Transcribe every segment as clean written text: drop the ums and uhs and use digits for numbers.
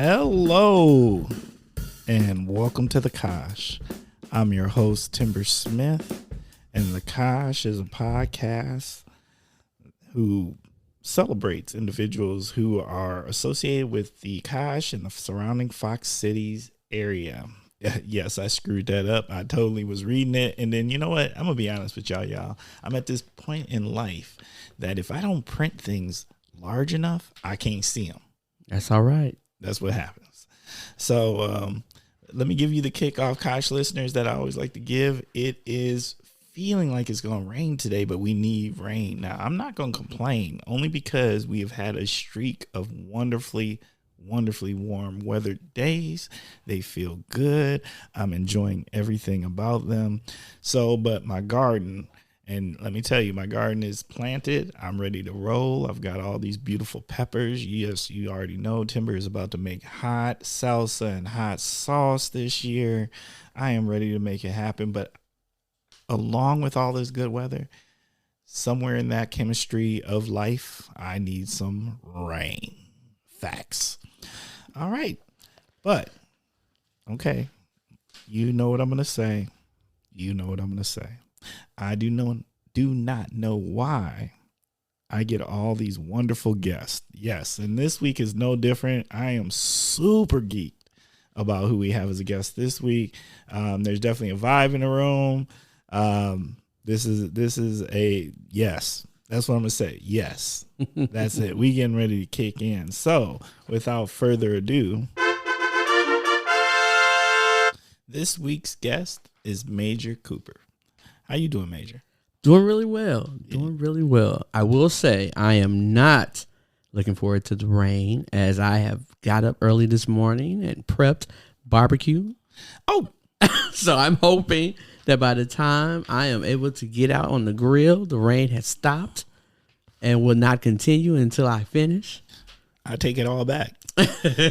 Hello, and welcome to the Kosh. I'm your host, Timber Smith, and the Kosh is a podcast who celebrates individuals who are associated with the Kosh and the surrounding Fox Cities area. Yes, I screwed that up. I totally was reading it, and then you know what? I'm gonna be honest with y'all. I'm at this point in life that if I don't print things large enough, I can't see them. That's all right. That's what happens. So let me give you the kickoff, Kosh listeners, that I always like to give. It is feeling like it's going to rain today, but we need rain. Now, I'm not going to complain, only because we have had a streak of wonderfully warm weather days. They feel good. I'm enjoying everything about them. So, but my garden, and let me tell you, my garden is planted. I'm ready to roll. I've got all these beautiful peppers. Yes, you already know Timber is about to make hot salsa and hot sauce this year. I am ready to make it happen. But along with all this good weather, somewhere in that chemistry of life, I need some rain. Facts. All right. But, okay, you know what I'm going to say. I do not know why I get all these wonderful guests. Yes, and this week is no different. I am super geeked about who we have as a guest this week. There's definitely a vibe in the room. This is a yes. That's what I'm gonna say. Yes, that's it. We getting ready to kick in. So, without further ado, this week's guest is Major Cooper. How you doing, Major? Doing really well. I will say I am not looking forward to the rain, as I have got up early this morning and prepped barbecue. Oh, so I'm hoping that by the time I am able to get out on the grill, the rain has stopped and will not continue until I finish. I take it all back.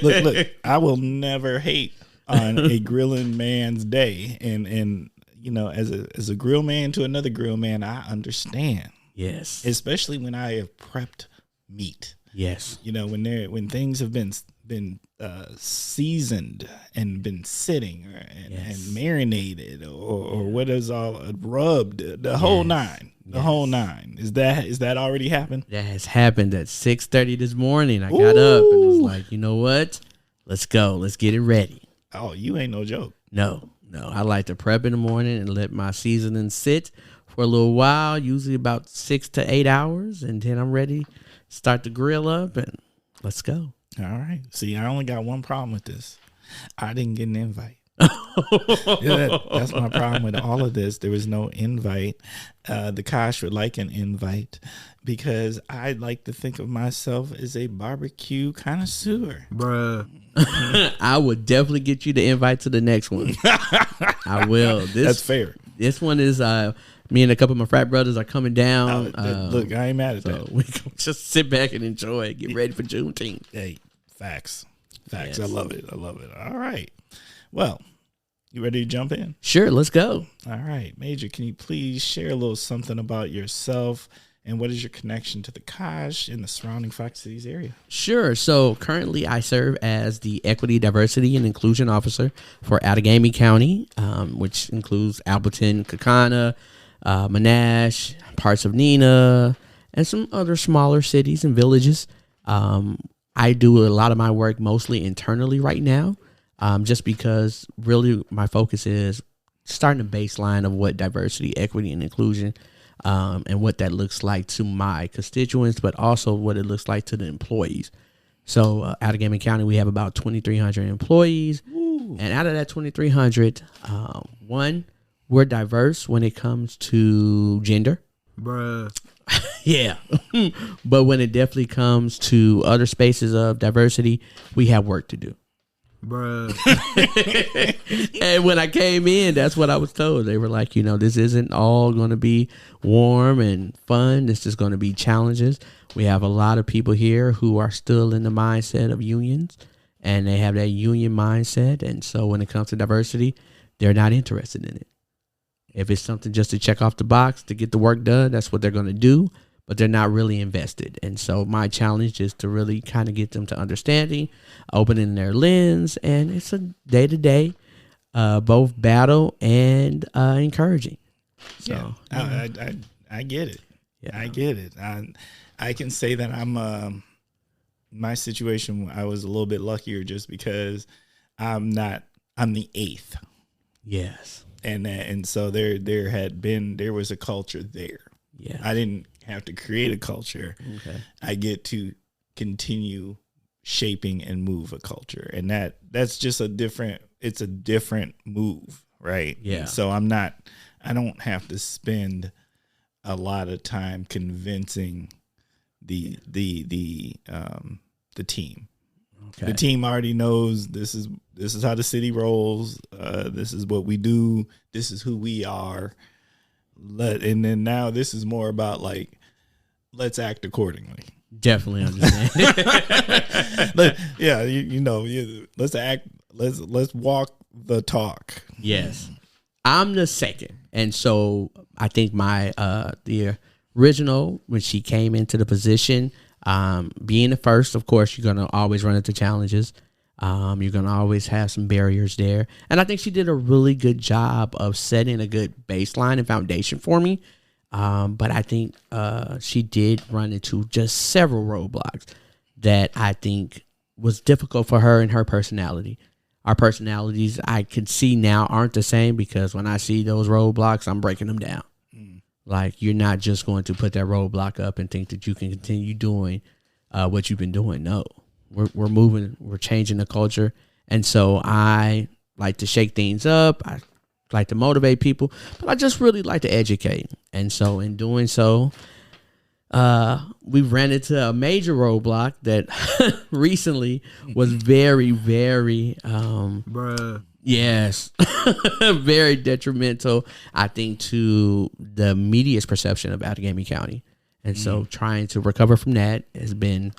Look, I will never hate on a grilling man's day, and you know, as a grill man to another grill man, I understand. Yes. Especially when I have prepped meat. Yes. You know, when things have been seasoned and been sitting and marinated or what is all rubbed, the whole nine. The whole nine. Is that already happened? That has happened at 6:30 this morning. I got up and was like, you know what? Let's go. Let's get it ready. Oh, you ain't no joke. No. I like to prep in the morning and let my seasoning sit for a little while, usually about 6 to 8 hours, and then I'm ready to start the grill up, and let's go. All right. See, I only got one problem with this. I didn't get an invite. That's my problem with all of this. There was no invite. The Kosh would like an invite because I like to think of myself as a barbecue connoisseur. Bruh. I would definitely get you the invite to the next one. I will. That's fair. This one is me and a couple of my frat brothers are coming down. Look, I ain't mad at that. We can just sit back and enjoy it. Get ready for Juneteenth. Hey, facts. Yes. I love it. All right. Well, you ready to jump in? Sure, let's go. All right. Major, can you please share a little something about yourself and what is your connection to the Kosh in the surrounding Fox Cities area? Sure. So currently I serve as the Equity, Diversity, and Inclusion Officer for Outagamie County, which includes Alberton, Kakana, Monash, parts of Neenah, and some other smaller cities and villages. I do a lot of my work mostly internally right now, just because really my focus is starting a baseline of what diversity, equity, and inclusion and what that looks like to my constituents, but also what it looks like to the employees. So Outagamie County, we have about 2,300 employees. Ooh. And out of that 2,300, one, we're diverse when it comes to gender. Bruh. Yeah. But when it definitely comes to other spaces of diversity, we have work to do. Bruh. And when I came in, that's what I was told. They were like, this isn't all going to be warm and fun. This is going to be challenges. We have a lot of people here who are still in the mindset of unions, and they have that union mindset. And so when it comes to diversity, they're not interested in it. If it's something just to check off the box to get the work done, that's what they're going to do. but they're not really invested. And so my challenge is to really kind of get them to understanding, opening their lens, and it's a day-to-day, both battle and encouraging. So I get it. Yeah. I get it. I can say that I'm my situation. I was a little bit luckier just because I'm the eighth. Yes. And so there was a culture there. Yeah. I didn't have to create a culture. Okay. I get to continue shaping and move a culture, and that's just it's a different move, right? Yeah. And so I don't have to spend a lot of time convincing the team. Okay. The team already knows this is how the city rolls. This is what we do. This is who we are. And then now this is more about like, let's act accordingly. Definitely understand. Let's act. Let's walk the talk. Yes, I'm the second, and so I think my the original, when she came into the position, being the first, of course, you're gonna always run into challenges. You're gonna always have some barriers there, and I think she did a really good job of setting a good baseline and foundation for me. But I think she did run into just several roadblocks that I think was difficult for her and her personality. Our personalities, I could see now, aren't the same, because when I see those roadblocks, I'm breaking them down. Like, you're not just going to put that roadblock up and think that you can continue doing what you've been doing. No, we're moving, we're changing the culture. And so I like to shake things up. I like to motivate people, but I just really like to educate. And so in doing so, we ran into a major roadblock that recently was very, very, yes, very detrimental, I think, to the media's perception of Outagamie County. And so trying to recover from that has been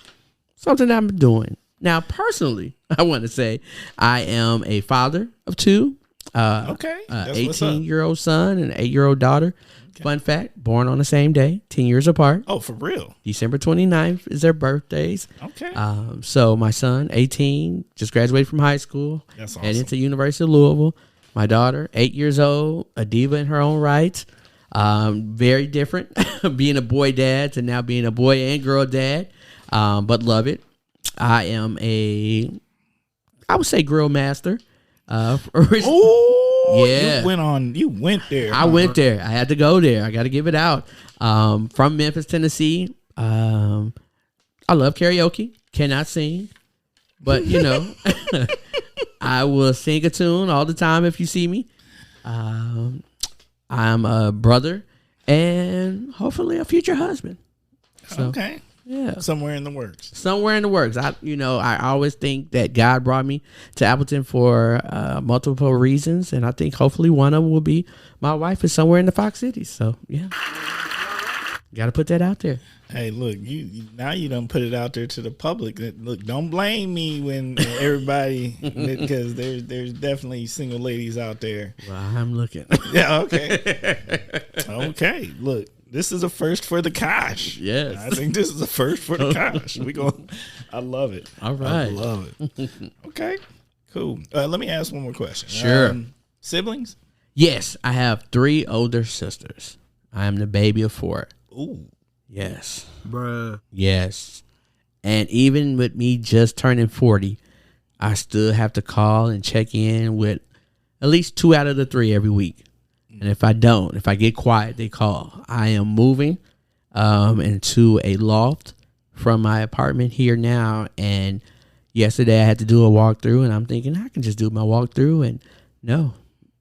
something that I'm doing. Now, personally, I want to say I am a father of two. 18-year-old son and an 8-year-old daughter. Okay. Fun fact, born on the same day, 10 years apart. Oh, for real? December 29th is their birthdays. Okay. So my son, 18, just graduated from high school. That's awesome. Headed to University of Louisville. My daughter, 8 years old, a diva in her own right. Very different, being a boy dad to now being a boy and girl dad, but love it. I am I would say grill master. Yeah, you went there. I went there. I had to go there. I got to give it out. From Memphis, Tennessee. I love karaoke. Cannot sing, but I will sing a tune all the time if you see me. I'm a brother and hopefully a future husband. So, okay. Yeah. Somewhere in the works. I always think that God brought me to Appleton for multiple reasons. And I think hopefully one of them will be my wife is somewhere in the Fox Cities. So, yeah. Got to put that out there. Hey, look, you done put it out there to the public. Look, don't blame me when everybody, because there's definitely single ladies out there. Well, I'm looking. Yeah, okay. Okay, look. This is a first for the Kosh. Yes. I think this is a first for the Kosh. I love it. All right. I love it. Okay, cool. Let me ask one more question. Sure. Siblings? Yes, I have 3 older sisters. I am the baby of 4. Ooh. Yes. Bruh. Yes. And even with me just turning 40, I still have to call and check in with at least 2 out of the 3 every week. And if I get quiet, they call. I am moving into a loft from my apartment here now. And yesterday I had to do a walkthrough, and I'm thinking I can just do my walkthrough. And no,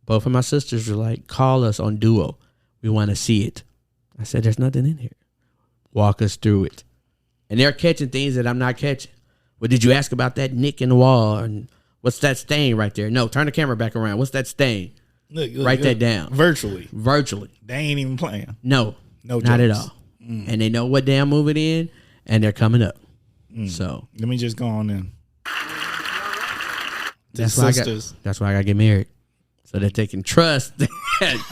both of my sisters were like, call us on Duo. We want to see it. I said, there's nothing in here. Walk us through it. And they're catching things that I'm not catching. Well, did you ask about that nick in the wall? And what's that stain right there? No, turn the camera back around. What's that stain? Look, Write that down. Virtually. They ain't even playing. No, not at all. And they know what day I'm moving in, and they're coming up. So let me just go on in. That's why I got to get married. so that they can trust that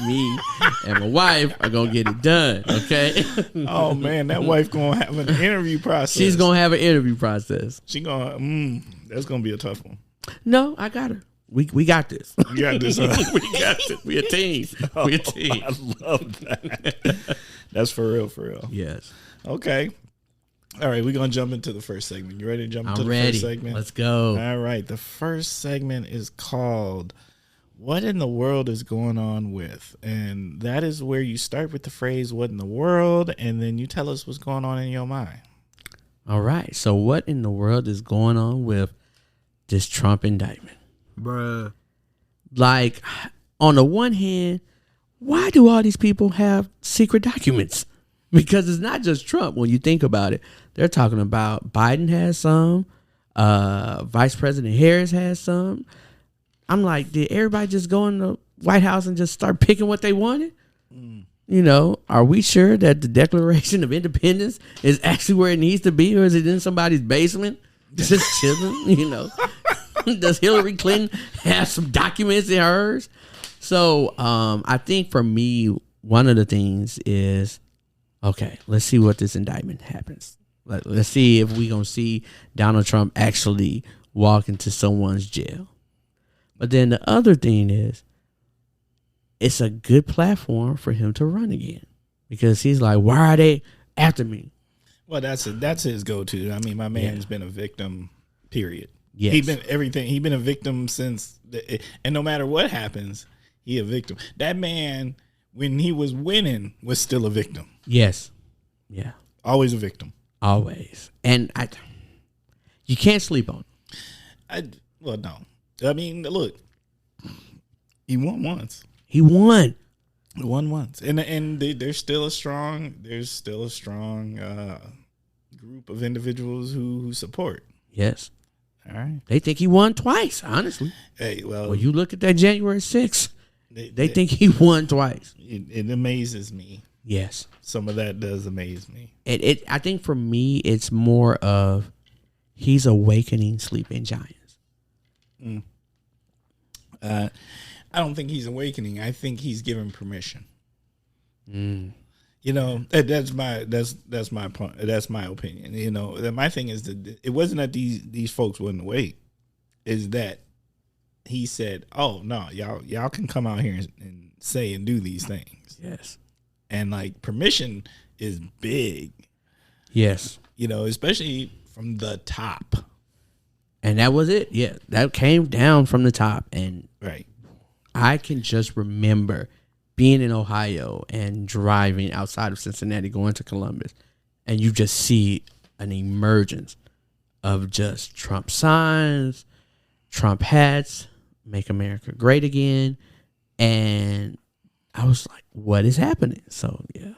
me and my wife are gonna get it done. Okay. Oh man, that wife gonna have an interview process. She's gonna have an interview process. She gonna. That's gonna be a tough one. No, I got her. We got this. You got this. Huh? We got this. We a team. We a team. I love that. That's for real. For real. Yes. Okay. All right, we're gonna jump into the first segment. You ready to jump into I'm the ready. first segment? Let's go. All right, the first segment is called "What in the World is Going On With?" And that is where you start with the phrase "What in the world?" and then you tell us what's going on in your mind. All right. So what in the world is going on with this Trump indictment? Bruh. Like, on the one hand, why do all these people have secret documents? Because it's not just Trump. When you think about it, they're talking about Biden has some, Vice President Harris has some. I'm like, did everybody just go in the White House and just start picking what they wanted? You know, are we sure that the Declaration of Independence is actually where it needs to be, or is it in somebody's basement just chilling? You know, does Hillary Clinton have some documents in hers? So I think for me, one of the things is, okay, let's see what this indictment happens. Let's see if we're going to see Donald Trump actually walk into someone's jail. But then the other thing is, it's a good platform for him to run again. Because he's like, why are they after me? Well, that's his go-to. I mean, my man's been a victim, period. Yes. He's been everything. He's been a victim since, and no matter what happens, he a victim. That man, when he was winning, was still a victim. Yes. Yeah. Always a victim. Always. And you can't sleep on it. Well, no. I mean, look, he won once. He won. He won once, and there's still a strong group of individuals who support. Yes. All right. They think he won twice, honestly. Hey, well, When you look at that January 6th, they think he won twice. It amazes me. Yes. Some of that does amaze me. I think for me, it's more of he's awakening sleeping giants. I don't think he's awakening. I think he's given permission. Mm. You know, that's my point. That's my opinion. You know, that my thing is that it wasn't that these folks wouldn't wait. Is that he said, "Oh no, y'all can come out here and say and do these things." Yes. And like permission is big. Yes. You know, especially from the top. And that was it. Yeah, that came down from the top. And right. I can just remember being in Ohio and driving outside of Cincinnati, going to Columbus, and you just see an emergence of just Trump signs, Trump hats, Make America Great Again. And I was like, what is happening? So, yeah.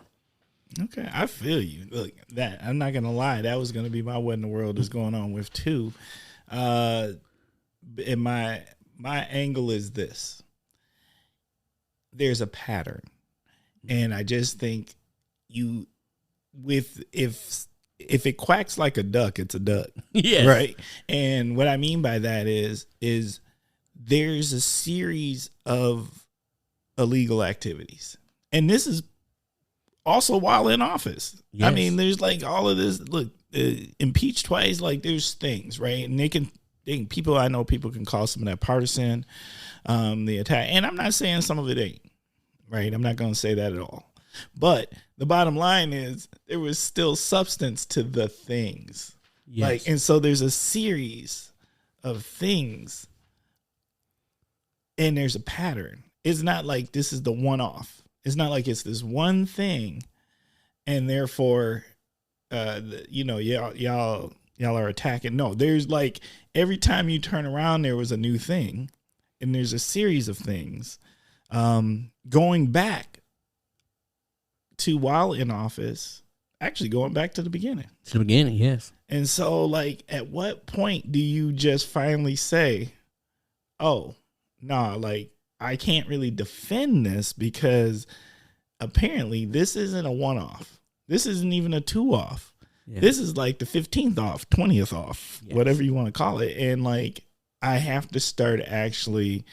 Okay, I feel you. Look, that I'm not gonna lie, that was gonna be my what in the world is going on with too. And my angle is this: there's a pattern, and I just think if it quacks like a duck, it's a duck. Yes. Right. And what I mean by that is there's a series of illegal activities, and this is also while in office. Yes. I mean, there's like all of this. Look, impeached twice. Like there's things, right? And people can call some of that partisan, the attack. And I'm not saying some of it ain't, right? I'm not going to say that at all. But the bottom line is there was still substance to the things. Yes. Like, and so there's a series of things, and there's a pattern. It's not like this is the one-off. It's not like it's this one thing, and therefore, y'all are attacking. No, there's like every time you turn around, there was a new thing, and there's a series of things, going back to while in office, actually going back to the beginning. To the beginning, yes. And so, like, at what point do you just finally say, "Oh, no, like, I can't really defend this because apparently this isn't a one-off. This isn't even a two-off. Yeah. This is like the 15th off, 20th off, yes, whatever you want to call it." And like, I have to start actually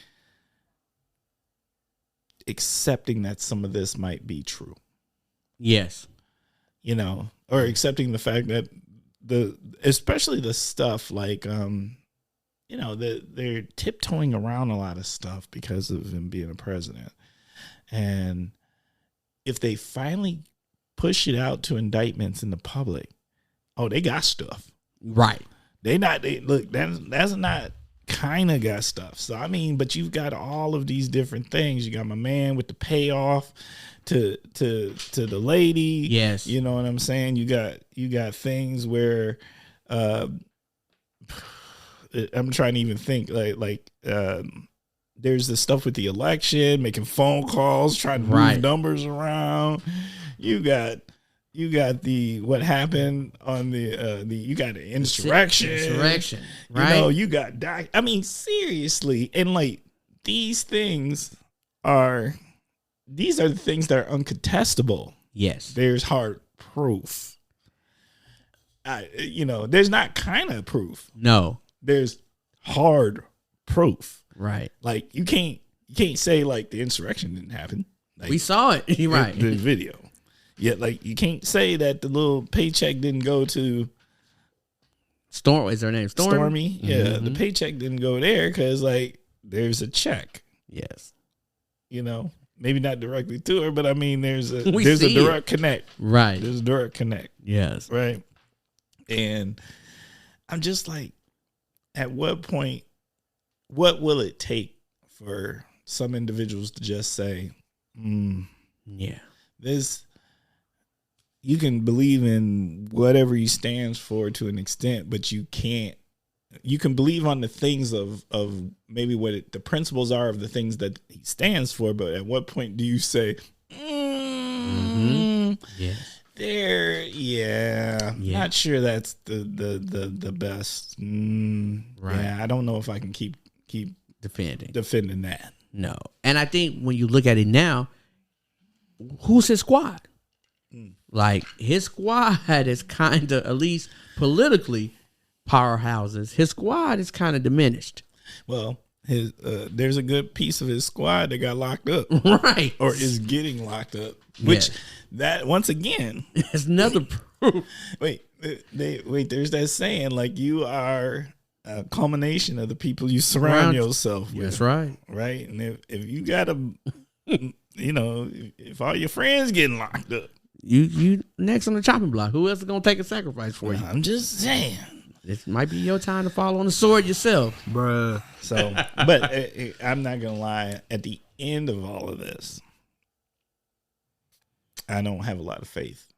accepting that some of this might be true. Yes. Or accepting the fact that especially the stuff like, they're tiptoeing around a lot of stuff because of him being a president. And if they finally push it out to indictments in the public, they got stuff. Right. That's not kind of got stuff. So, I mean, but you've got all of these different things. You got my man with the payoff to the lady. Yes. You know what I'm saying? You got things where I'm trying to even think like there's the stuff with the election, making phone calls, trying to move numbers around. You got the what happened on you got the insurrection, right? You got I mean, seriously, and like these are the things that are uncontestable. Yes, there's hard proof. There's not kind of proof. No, there's hard proof. Right. Like you can't say like the insurrection didn't happen. Like, we saw it. Right. The video. Yeah, like you can't say that the little paycheck didn't go to Storm. Is her name Stormy? Yeah, the paycheck didn't go there because like there's a check. Yes. Maybe not directly to her, but I mean there's a direct connect. Right. There's a direct connect. Yes. Right. And I'm just like, at what point, what will it take for some individuals to just say, yeah, you can believe in whatever he stands for to an extent, but you can believe on the things of maybe what the principles are of the things that he stands for, but at what point do you say, yes, not sure that's the best. Right. Yeah, I don't know if I can keep defending that. No. And I think when you look at it now, who's his squad? Like his squad is kind of, at least politically, powerhouses. His squad is kind of diminished. Well, there's a good piece of his squad that got locked up, right, or is getting locked up. Which that once again is another proof. Wait. There's that saying like you are a culmination of the people you surround yourself with. That's right. Right, and if you got if all your friends getting locked up, you next on the chopping block. Who else is gonna take a sacrifice for you? I'm just saying. It might be your time to fall on the sword yourself, bruh. So, but I'm not gonna lie. At the end of all of this, I don't have a lot of faith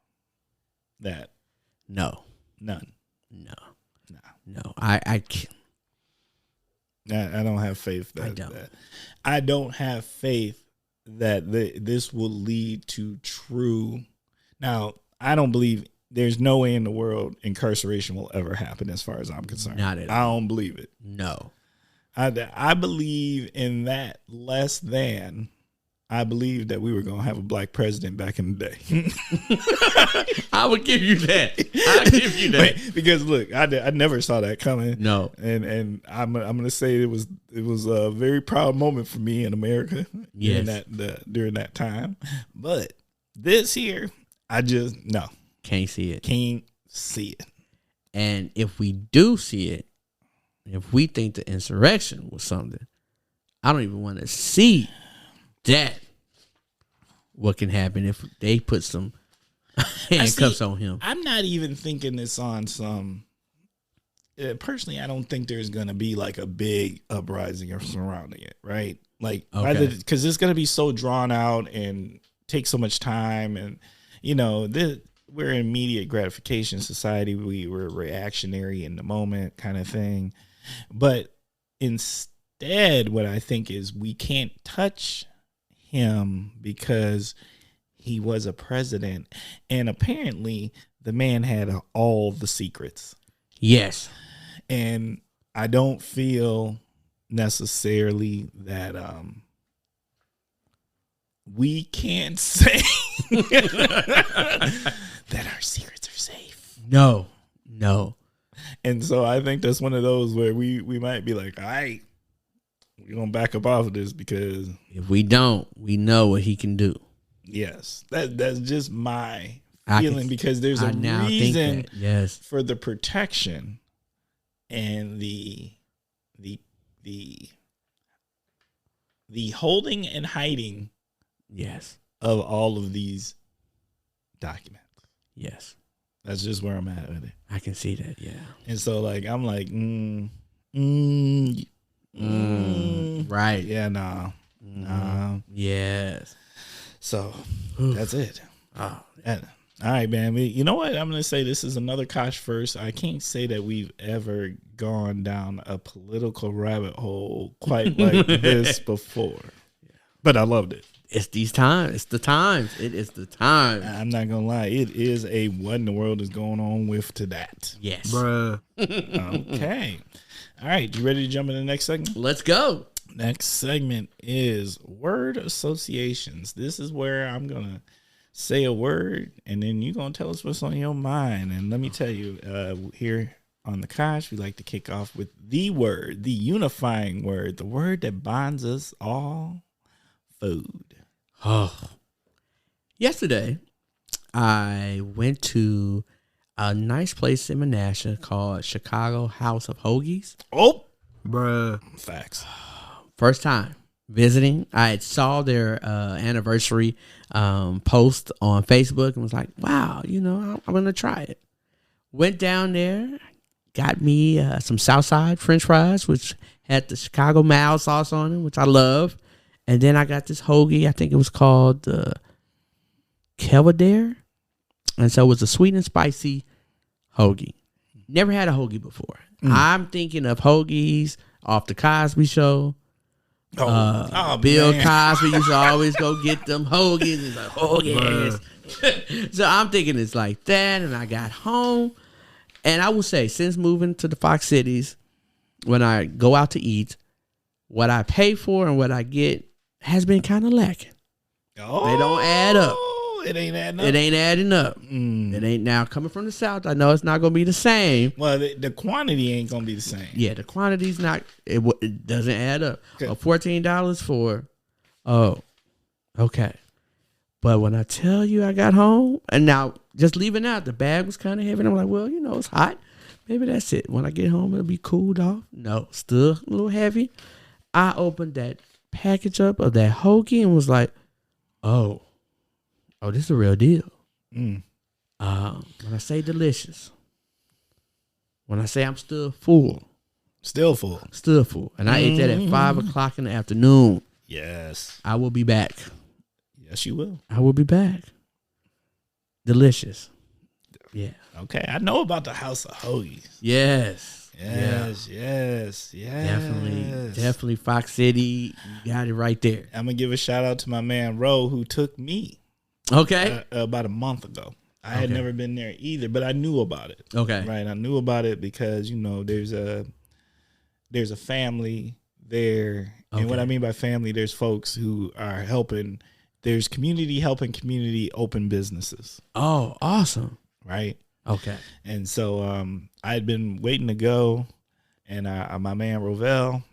that none. I can't. I don't have faith I don't have faith that this will lead to true. Now, I don't believe. There's no way in the world incarceration will ever happen as far as I'm concerned. Not at all. I don't believe it. No. I believe in that less than I believe that we were going to have a black president back in the day. I would give you that. I'll give you that. Wait, because look, I never saw that coming. No. And I'm going to say it was a very proud moment for me in America during that time. But this here, I just, no. Can't see it. Can't see it. And if we do see it, if we think the insurrection was something, I don't even want to see that. What can happen if they put some handcuffs on him? I'm not even thinking this on some. Personally, I don't think there's going to be like a big uprising surrounding it, right? Like, because it's going to be so drawn out and take so much time, and we're an immediate gratification society. We're reactionary in the moment kind of thing. But instead, what I think is we can't touch him because he was a president. And apparently the man had all the secrets. Yes. And I don't feel necessarily that we can't say that our secrets are safe. No. And so I think that's one of those where we might be like, all right, we're gonna back up off of this because if we don't, we know what he can do. yes, that's just my feeling because there's a reason yes. for the protection and the holding and hiding yes of all of these documents. Yes. That's just where I'm at with it. I can see that, yeah. And so like I'm like, right. Yeah, nah. Yes. So that's it. Oh. All right, man. You know what? I'm going to say this is another Kosh first. I can't say that we've ever gone down a political rabbit hole quite like this before. Yeah. But I loved it. It's these times. It's the times. It is the time. I'm not going to lie. It is a what in the world is going on with to that. Yes. Bruh. Okay. All right. You ready to jump into the next segment? Let's go. Next segment is word associations. This is where I'm going to say a word, and then you're going to tell us what's on your mind. And let me tell you, here on the Kosh, we like to kick off with the word, the unifying word, the word that bonds us all, food. Oh. Yesterday, I went to a nice place in Menasha called Chicago House of Hoagies. Oh, bruh. Facts. First time visiting. I had saw their anniversary post on Facebook and was like, wow, I'm going to try it. Went down there, got me some Southside French fries, which had the Chicago mild sauce on it, which I love. And then I got this hoagie. I think it was called the Kelvedere. And so it was a sweet and spicy hoagie. Never had a hoagie before. I'm thinking of hoagies off the Cosby Show. Bill Cosby used to always go get them hoagies. He's like, hoagies. So I'm thinking it's like that. And I got home. And I will say, since moving to the Fox Cities, when I go out to eat, what I pay for and what I get has been kind of lacking. Oh, they don't add up. It ain't adding up. It ain't adding up. It ain't now coming from the South. I know it's not going to be the same. Well, the quantity ain't going to be the same. Yeah, the quantity's not. It doesn't add up. $14 for. Oh, okay. But when I tell you I got home, and now just leaving out, the bag was kind of heavy. And I'm like, well, it's hot. Maybe that's it. When I get home, it'll be cooled off. No, still a little heavy. I opened that package up of that hoagie and was like, oh, this is a real deal. When I say delicious, when I say I'm still full. Still full. And I ate that at 5:00 in the afternoon. Yes. I will be back. Yes, you will. I will be back. Delicious. Yeah. Okay. I know about the House of Hoagies. Yes. Yes. Definitely Fox City. You got it right there. I'm going to give a shout out to my man, Ro, who took me. Okay. About a month ago. I had never been there either, but I knew about it. Okay. Right. I knew about it because, there's a family there. Okay. And what I mean by family, there's folks who are helping. There's community helping community open businesses. Oh, awesome. Right. Okay. And so I had been waiting to go, and my man Rovell,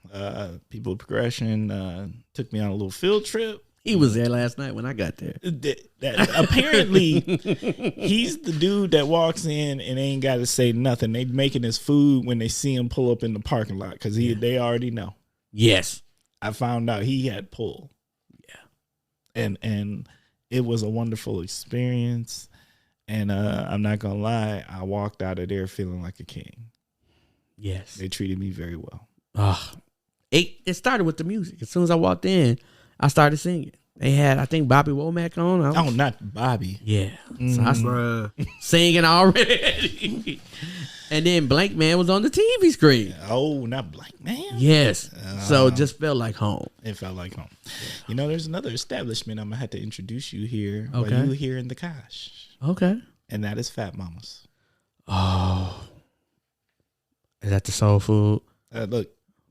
People of Progression, took me on a little field trip. He was there last night when I got there. Apparently, he's the dude that walks in and ain't got to say nothing. They making his food when they see him pull up in the parking lot because they already know. Yes. I found out he had pull. Yeah. And it was a wonderful experience. And I'm not going to lie, I walked out of there feeling like a king. Yes. They treated me very well. It started with the music. As soon as I walked in, I started singing. They had, I think, Bobby Womack on. Not Bobby. Yeah. So I started singing already. And then Blank Man was on the TV screen. Oh, not Blank Man? Yes. So it just felt like home. It felt like home. There's another establishment I'm going to have to introduce you here while you here in the Kosh. Okay. And that is Fat Mama's. Oh. Is that the soul food? Look,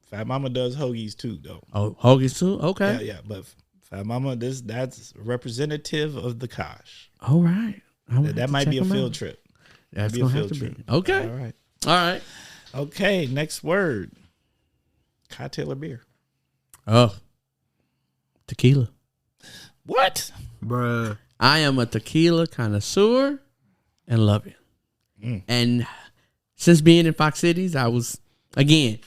Fat Mama does hoagies too, though. Oh, hoagies too? Okay. Yeah. But Fat Mama, that's representative of the Kosh. All right. That might be a field trip. That's going to have to be. Okay. All right. Okay, next word. Cocktail or beer? Oh, tequila. What? Bruh. I am a tequila connoisseur and love it. And since being in Fox Cities, I was, again,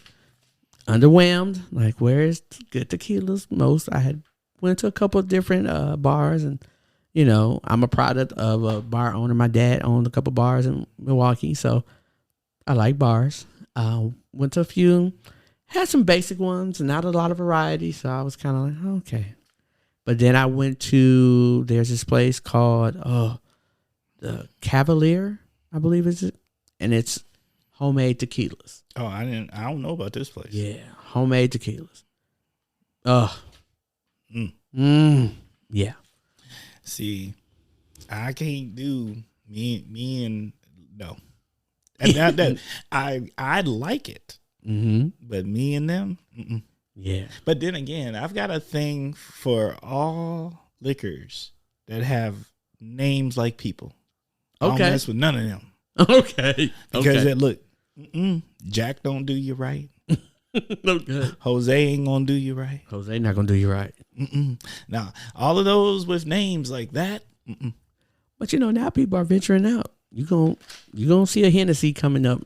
underwhelmed. Like, where is good tequilas most? I had went to a couple of different bars, and, you know, I'm a product of a bar owner. My dad owned a couple bars in Milwaukee, so I like bars. Went to a few, had some basic ones, not a lot of variety, so I was kind of like, okay. But then I went to, there's this place called the Cavalier, I believe is it, and it's homemade tequilas. Oh, I don't know about this place. Yeah, homemade tequilas. Yeah. See, I can't do me and no. And that I like it, but me and them. Yeah. But then again, I've got a thing for all liquors that have names like people. I don't mess with none of them. Okay. Because look, Jack don't do you right. Okay. Jose ain't gonna do you right. Jose not gonna do you right. Now, all of those with names like that. But you know, now people are venturing out. You gonna see a Hennessy coming up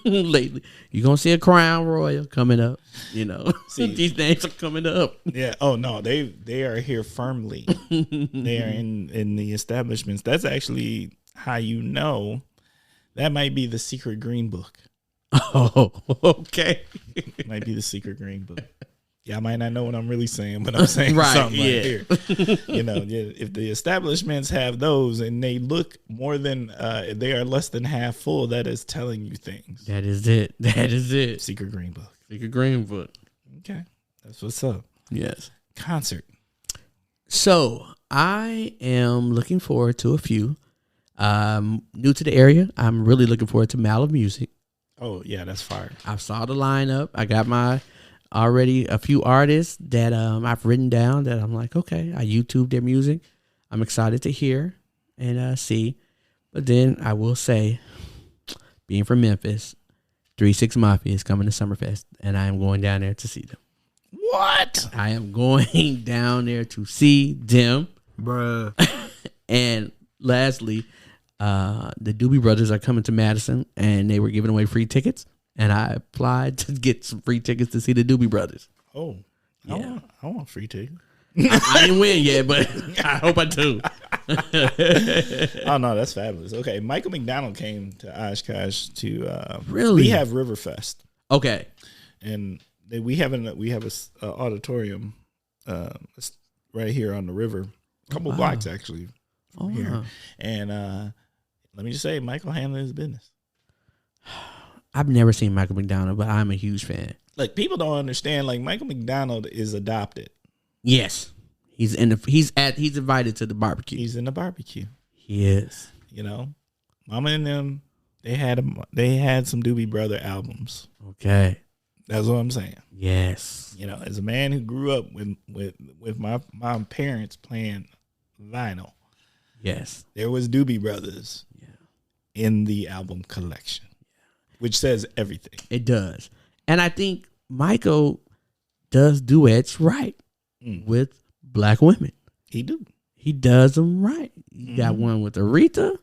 lately. You gonna see a Crown Royal coming up. You know, these names are coming up. Yeah. Oh no, they are here firmly. They are in the establishments. That's actually how you know that might be the secret green book. Oh, okay. Might be the secret green book. Yeah, I might not know what I'm really saying, but I'm saying something right here. You know, if the establishments have those and they look more than they are less than half full, that is telling you things. That is it. That is it. Secret green book. Secret green book. Okay, that's what's up. Yes. Concert. So I am looking forward to a few. New to the area. I'm really looking forward to Mal of Music. Oh yeah, that's fire. I saw the lineup. I got my already a few artists that I've written down that I'm like, okay, I YouTube their music. I'm excited to hear and see. But then I will say, being from Memphis, 3-6 Mafia is coming to Summerfest, and I am going down there to see them. What? I am going down there to see them. Bruh. And lastly, the Doobie Brothers are coming to Madison, and they were giving away free tickets. And I applied to get some free tickets to see the Doobie Brothers. Oh, yeah. I want free tickets. I didn't win yet, but I hope I do. Oh, no, that's fabulous. Okay, Michael McDonald came to Oshkosh to really? We have Riverfest. Okay. And we have a auditorium right here on the river. A couple blocks, actually, from here. And let me just say, Michael handled his business. I've never seen Michael McDonald, but I'm a huge fan. Like, people don't understand. Like, Michael McDonald is adopted. Yes, he's invited to the barbecue. He's in the barbecue. He is. You know, Mama and them. They had some Doobie Brother albums. Okay, that's what I'm saying. Yes. You know, as a man who grew up with my parents playing vinyl. Yes, there was Doobie Brothers. Yeah. In the album collection. Which says everything. It does. And I think Michael does duets right with black women. He do. He does them right. You got one with Aretha.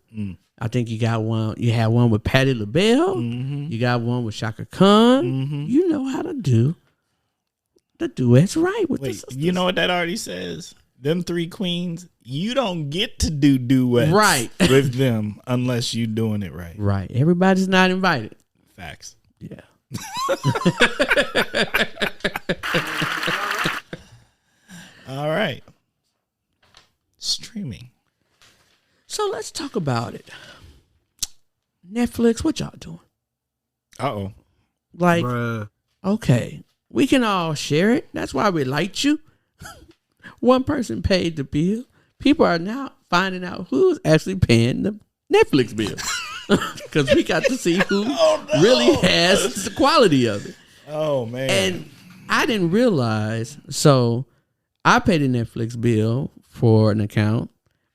I think you had one with Patti LaBelle. You got one with Shaka Khan. You know how to do the duets right with the sisters. You know what that already says? Them three queens, you don't get to do duets right with them unless you're doing it right. Right. Everybody's not invited. Facts. Yeah. All right. Streaming. So let's talk about it. Netflix, what y'all doing? Uh-oh. Like, bruh. Okay, we can all share it. That's why we liked you. One person paid the bill. People are now finding out who's actually paying the Netflix bill. Because we got to see who really has the quality of it. Oh, man. And I didn't realize. So I paid a Netflix bill for an account,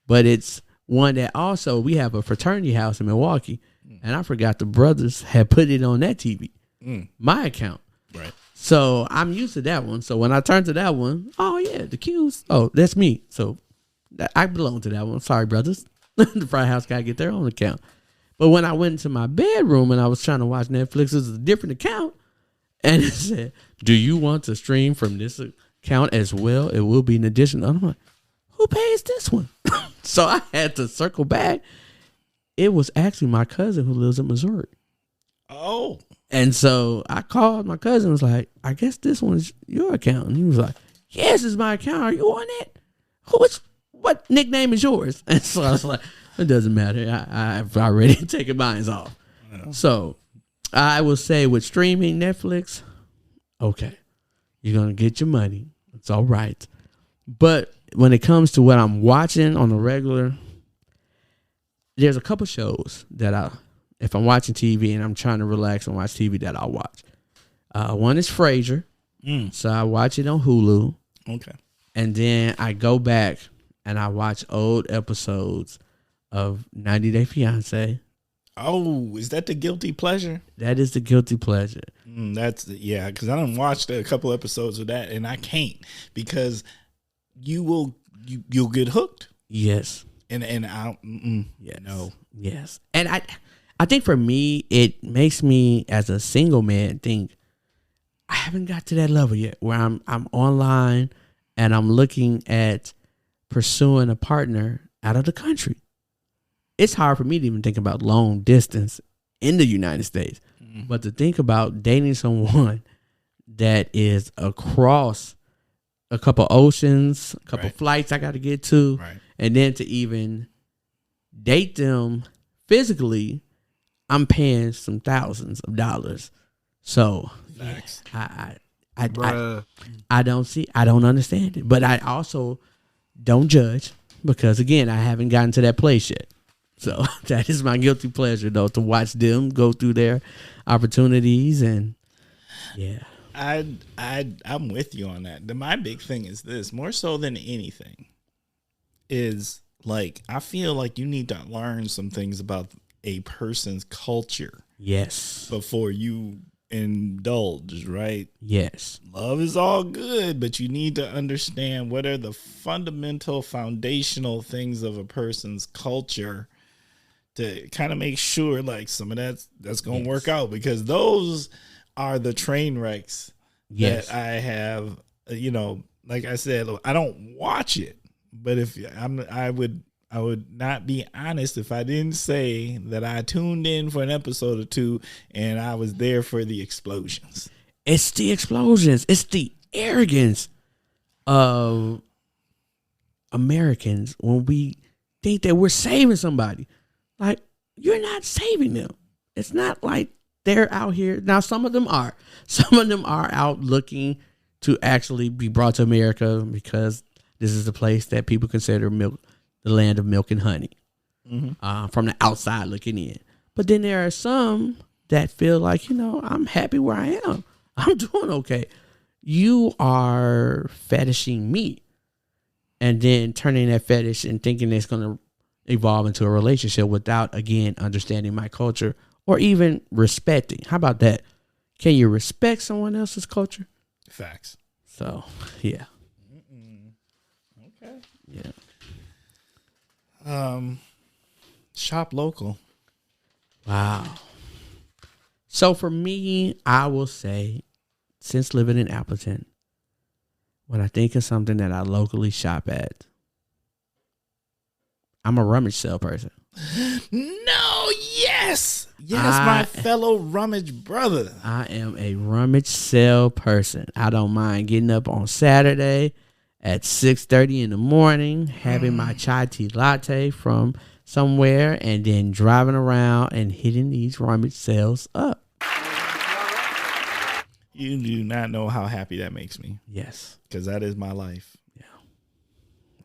but it's one that also we have a fraternity house in Milwaukee. And I forgot the brothers had put it on that TV. My account. Right. So I'm used to that one. So when I turn to that one, oh yeah, the cues. Oh, that's me. So I belong to that one. Sorry, brothers. The Fry House got to get their own account. But when I went into my bedroom and I was trying to watch Netflix, it was a different account. And it said, do you want to stream from this account as well? It will be an addition. I'm like, who pays this one? So I had to circle back. It was actually my cousin who lives in Missouri. Oh. And so I called my cousin and was like, I guess this one's your account. And he was like, yes, it's my account. Are you on it? What nickname is yours? And so I was like, it doesn't matter. I've already taken mine off. Yeah. So I will say with streaming Netflix, okay, you're going to get your money. It's all right. But when it comes to what I'm watching on a regular, there's a couple shows that if I'm watching TV and I'm trying to relax and watch TV, that I'll watch. One is Frasier. So I watch it on Hulu. Okay. And then I go back and I watch old episodes of 90 Day Fiancé. Oh, is that the guilty pleasure? That is the guilty pleasure. Because I done watched a couple episodes of that and I can't because you'll get hooked. Yes. And I yes. No. Yes. And I think for me, it makes me as a single man think I haven't got to that level yet where I'm online and I'm looking at pursuing a partner out of the country. It's hard for me to even think about long distance in the United States, but to think about dating someone that is across a couple oceans, a couple flights I got to get to, and then to even date them physically, I'm paying some thousands of dollars. So yeah, I don't understand it, but I also don't judge because again, I haven't gotten to that place yet. So that is my guilty pleasure though, to watch them go through their opportunities. And yeah, I'm with you on that. My big thing is this, more so than anything, is like I feel like you need to learn some things about a person's culture. Yes. Before you indulge, right? Yes. Love is all good, but you need to understand what are the fundamental, foundational things of a person's culture to kind of make sure like some of that's going to work out, because those are the train wrecks that I have, like I said, I don't watch it, but if I would not be honest if I didn't say that I tuned in for an episode or two and I was there for the explosions. It's the explosions. It's the arrogance of Americans when we think that we're saving somebody. Like, you're not saving them. It's not like they're out here. Now, some of them are. Some of them are out looking to actually be brought to America because this is the place that people consider the land of milk and honey, from the outside looking in. But then there are some that feel like, I'm happy where I am. I'm doing okay. You are fetishing me and then turning that fetish and thinking it's going to evolve into a relationship without, again, understanding my culture or even respecting. How about that? Can you respect someone else's culture? Facts. So, yeah. Okay. Yeah. Shop local. Wow. So for me, I will say, since living in Appleton, when I think of something that I locally shop at, I'm a rummage sale person. No, yes, my fellow rummage brother. I am a rummage sale person. I don't mind getting up on Saturday at 6:30 in the morning, having my chai tea latte from somewhere, and then driving around and hitting these rummage sales up. You do not know how happy that makes me. Yes, because that is my life. Yeah,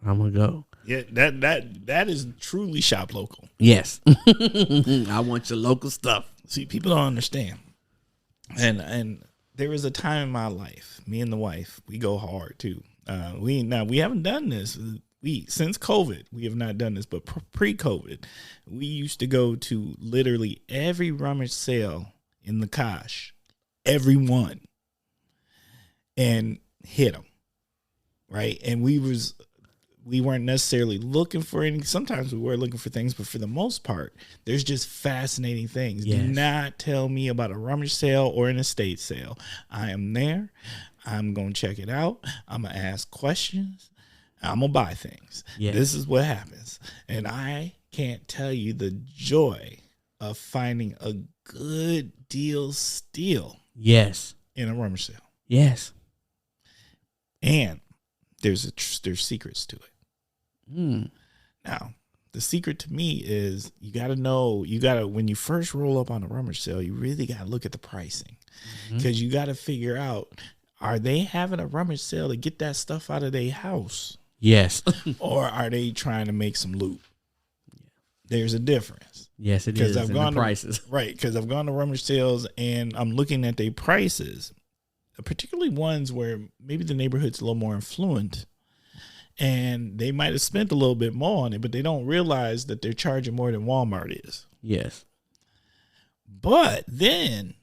I'm gonna go. Yeah, that is truly shop local. Yes. I want your local stuff. See, people don't understand. And there was a time in my life, me and the wife, we go hard too. We haven't done this. Since COVID, we have not done this, but pre-COVID, we used to go to literally every rummage sale in the Kosh. Every one. and hit them, right? And we weren't necessarily looking for any. Sometimes we were looking for things, but for the most part, there's just fascinating things. Yes. Do not tell me about a rummage sale or an estate sale. I am there. I'm going to check it out. I'm going to ask questions. I'm going to buy things. Yes. This is what happens. And I can't tell you the joy of finding a good deal still. Yes. In a rummage sale. Yes. And there's secrets to it. Now, the secret to me is when you first roll up on a rummage sale, you really got to look at the pricing, because you got to figure out, are they having a rummage sale to get that stuff out of their house? Yes. Or are they trying to make some loot? There's a difference. Yes, it is. I've gone the prices. Right, because I've gone to rummage sales and I'm looking at their prices, particularly ones where maybe the neighborhood's a little more affluent. And they might have spent a little bit more on it, but they don't realize that they're charging more than Walmart is. Yes. But then,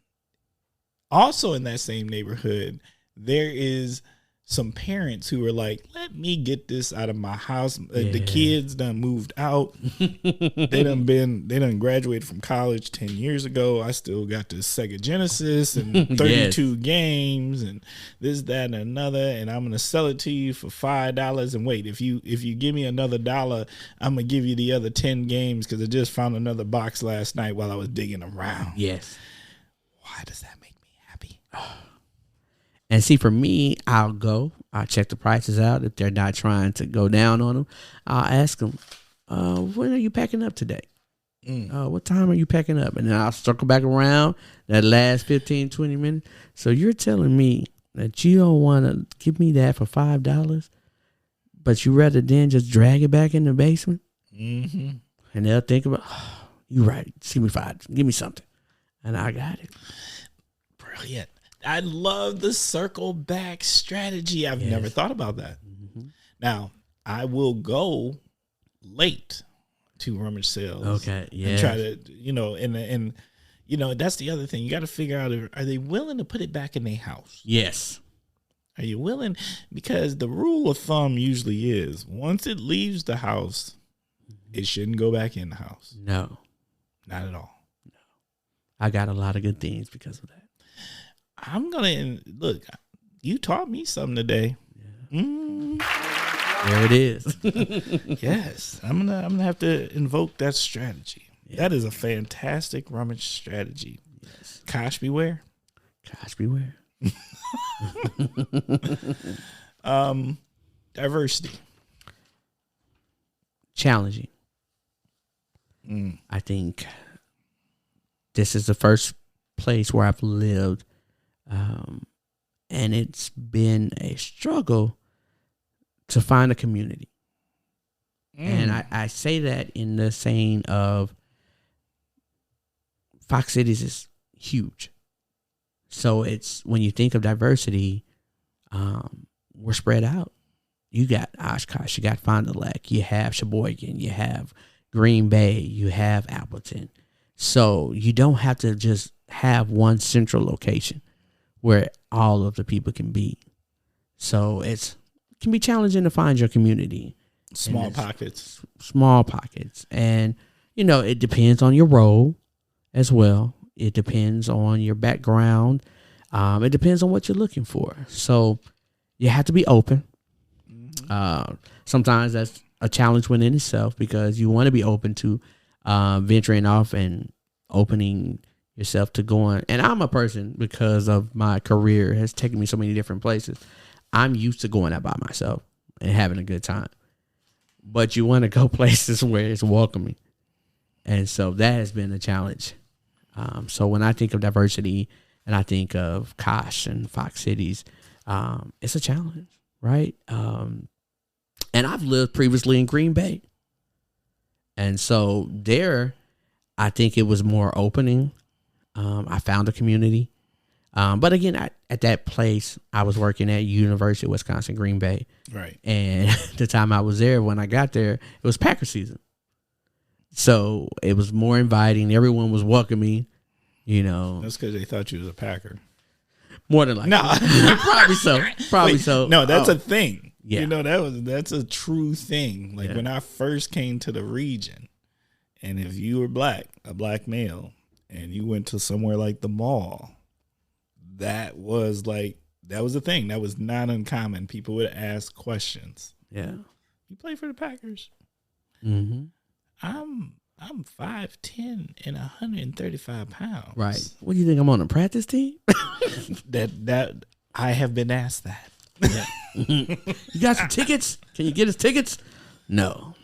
also in that same neighborhood, there is some parents who are like, let me get this out of my house. The kids done moved out. They done graduated from college 10 years ago. I still got the Sega Genesis and 32 games and this, that, and another. And I'm going to sell it to you for $5. And wait, if you give me another $1, I'm going to give you the other 10 games, because I just found another box last night while I was digging around. Yes. Why does that make me happy? And see, for me, I'll check the prices out. If they're not trying to go down on them, I'll ask them, when are you packing up today? What time are you packing up? And then I'll circle back around that last 15, 20 minutes. So you're telling me that you don't want to give me that for $5, but you rather then just drag it back in the basement? Mm-hmm. And they'll think about, you're right. Give me $5. Give me something. And I got it. Brilliant. I love the circle back strategy. I've never thought about that. Mm-hmm. Now, I will go late to rummage sales. Okay, yeah. And try to, that's the other thing. You got to figure out, are they willing to put it back in their house? Yes. Are you willing? Because the rule of thumb usually is, once it leaves the house, it shouldn't go back in the house. No. Not at all. No. I got a lot of good things because of that. I'm going to look. You taught me something today. Yeah. There it is. Yes, I'm gonna have to invoke that strategy. Yeah. That is a fantastic rummage strategy. Yes. Kosh beware. Kosh beware. Diversity. Challenging. I think this is the first place where I've lived. And it's been a struggle to find a community. And I say that in the saying of Fox Cities is huge. So it's, when you think of diversity, we're spread out. You got Oshkosh, you got Fond du Lac, you have Sheboygan, you have Green Bay, you have Appleton. So you don't have to just have one central location where all of the people can be. So it can be challenging to find your community. Small pockets. And, it depends on your role as well. It depends on your background. It depends on what you're looking for. So you have to be open. Sometimes that's a challenge within itself, because you want to be open to venturing off and opening yourself to going. And I'm a person, because of my career has taken me so many different places, I'm used to going out by myself and having a good time. But you want to go places where it's welcoming. And so that has been a challenge. So when I think of diversity and I think of Kosh and Fox Cities, it's a challenge, right? And I've lived previously in Green Bay. And so there, I think it was more opening. I found a community. But again, at that place, I was working at University of Wisconsin, Green Bay. Right. And the time I was there, when I got there, it was Packer season. So it was more inviting. Everyone was welcoming, That's because they thought you was a Packer. More than likely. No. Probably so. Probably Wait, so. No, that's a thing. Yeah. You know, that's a true thing. Like when I first came to the region, and if you were black, a black male, and you went to somewhere like the mall, that was a thing. That was not uncommon. People would ask questions. Yeah. You play for the Packers? Mm-hmm. I'm 5'10" and 135 pounds. Right. What do you think? I'm on a practice team? That I have been asked that. Yeah. You got some tickets? Can you get us tickets? No.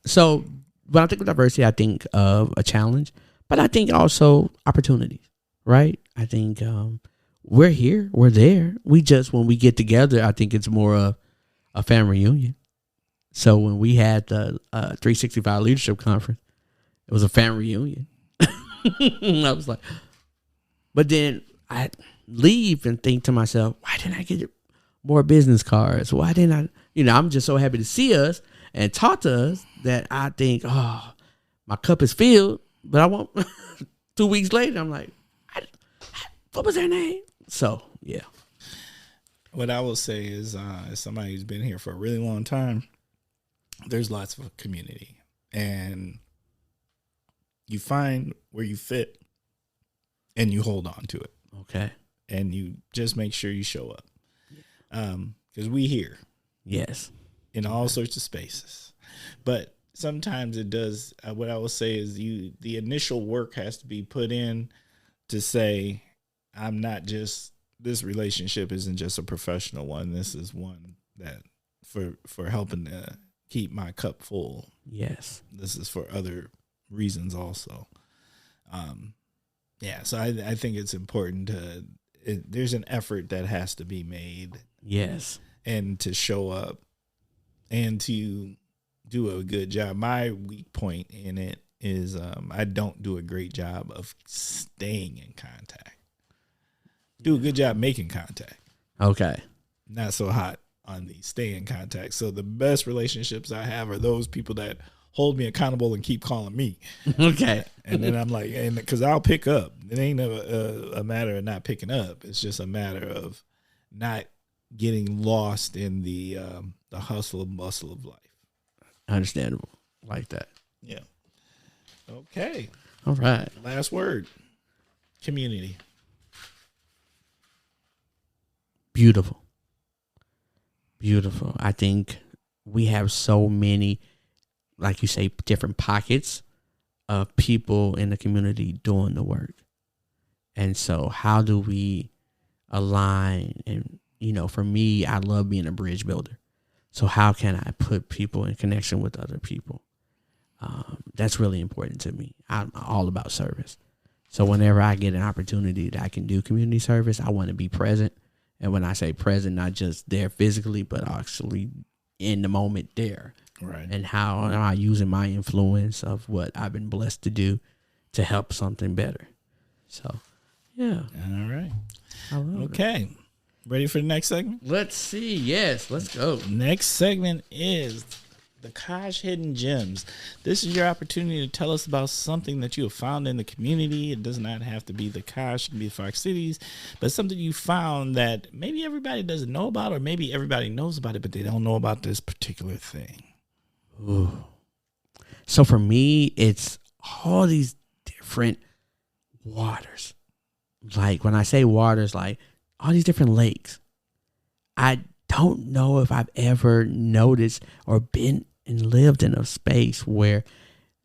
So when I think of diversity, I think of a challenge, but I think also opportunities, right? I think we're here, we're there. When we get together, I think it's more a family reunion. So when we had the 365 Leadership Conference, it was a family reunion. I was like, but then I leave and think to myself, why didn't I get more business cards? Why didn't I? I'm just so happy to see us and talk to us that I think, oh, my cup is filled. But I want 2 weeks later, I'm like, what was their name? So, yeah. What I will say is, as somebody who's been here for a really long time, there's lots of community. And you find where you fit and you hold on to it. Okay. And you just make sure you show up. Because we here. Yes. In all sorts of spaces. But sometimes it does, what I will say is the initial work has to be put in to say, I'm not just, this relationship isn't just a professional one. This is one that for helping to keep my cup full. Yes. This is for other reasons also. So I think it's important there's an effort that has to be made. Yes. And to show up and to do a good job. My weak point in it is I don't do a great job of staying in contact. Do a good job making contact. Okay. Not so hot on the stay in contact. So the best relationships I have are those people that hold me accountable and keep calling me. Okay. And then I'm like, and because I'll pick up. It ain't a matter of not picking up. It's just a matter of not getting lost in the hustle and bustle of life. Understandable. Like that. Yeah. Okay. All right. Last word. Community. Beautiful. Beautiful. I think we have so many, like you say, different pockets of people in the community doing the work. And so how do we align? And, for me, I love being a bridge builder. So how can I put people in connection with other people? That's really important to me. I'm all about service. So whenever I get an opportunity that I can do community service, I want to be present. And when I say present, not just there physically, but actually in the moment there. Right. And how am I using my influence of what I've been blessed to do to help something better? So, yeah. All right. I love Okay. Ready for the next segment? Let's see. Yes, let's go. Next segment is the Kosh Hidden Gems. This is your opportunity to tell us about something that you have found in the community. It does not have to be the Kosh, it can be the Fox Cities, but something you found that maybe everybody doesn't know about, or maybe everybody knows about it, but they don't know about this particular thing. Ooh. So for me, it's all these different waters. Like when I say waters, like all these different lakes. I don't know if I've ever noticed or been and lived in a space where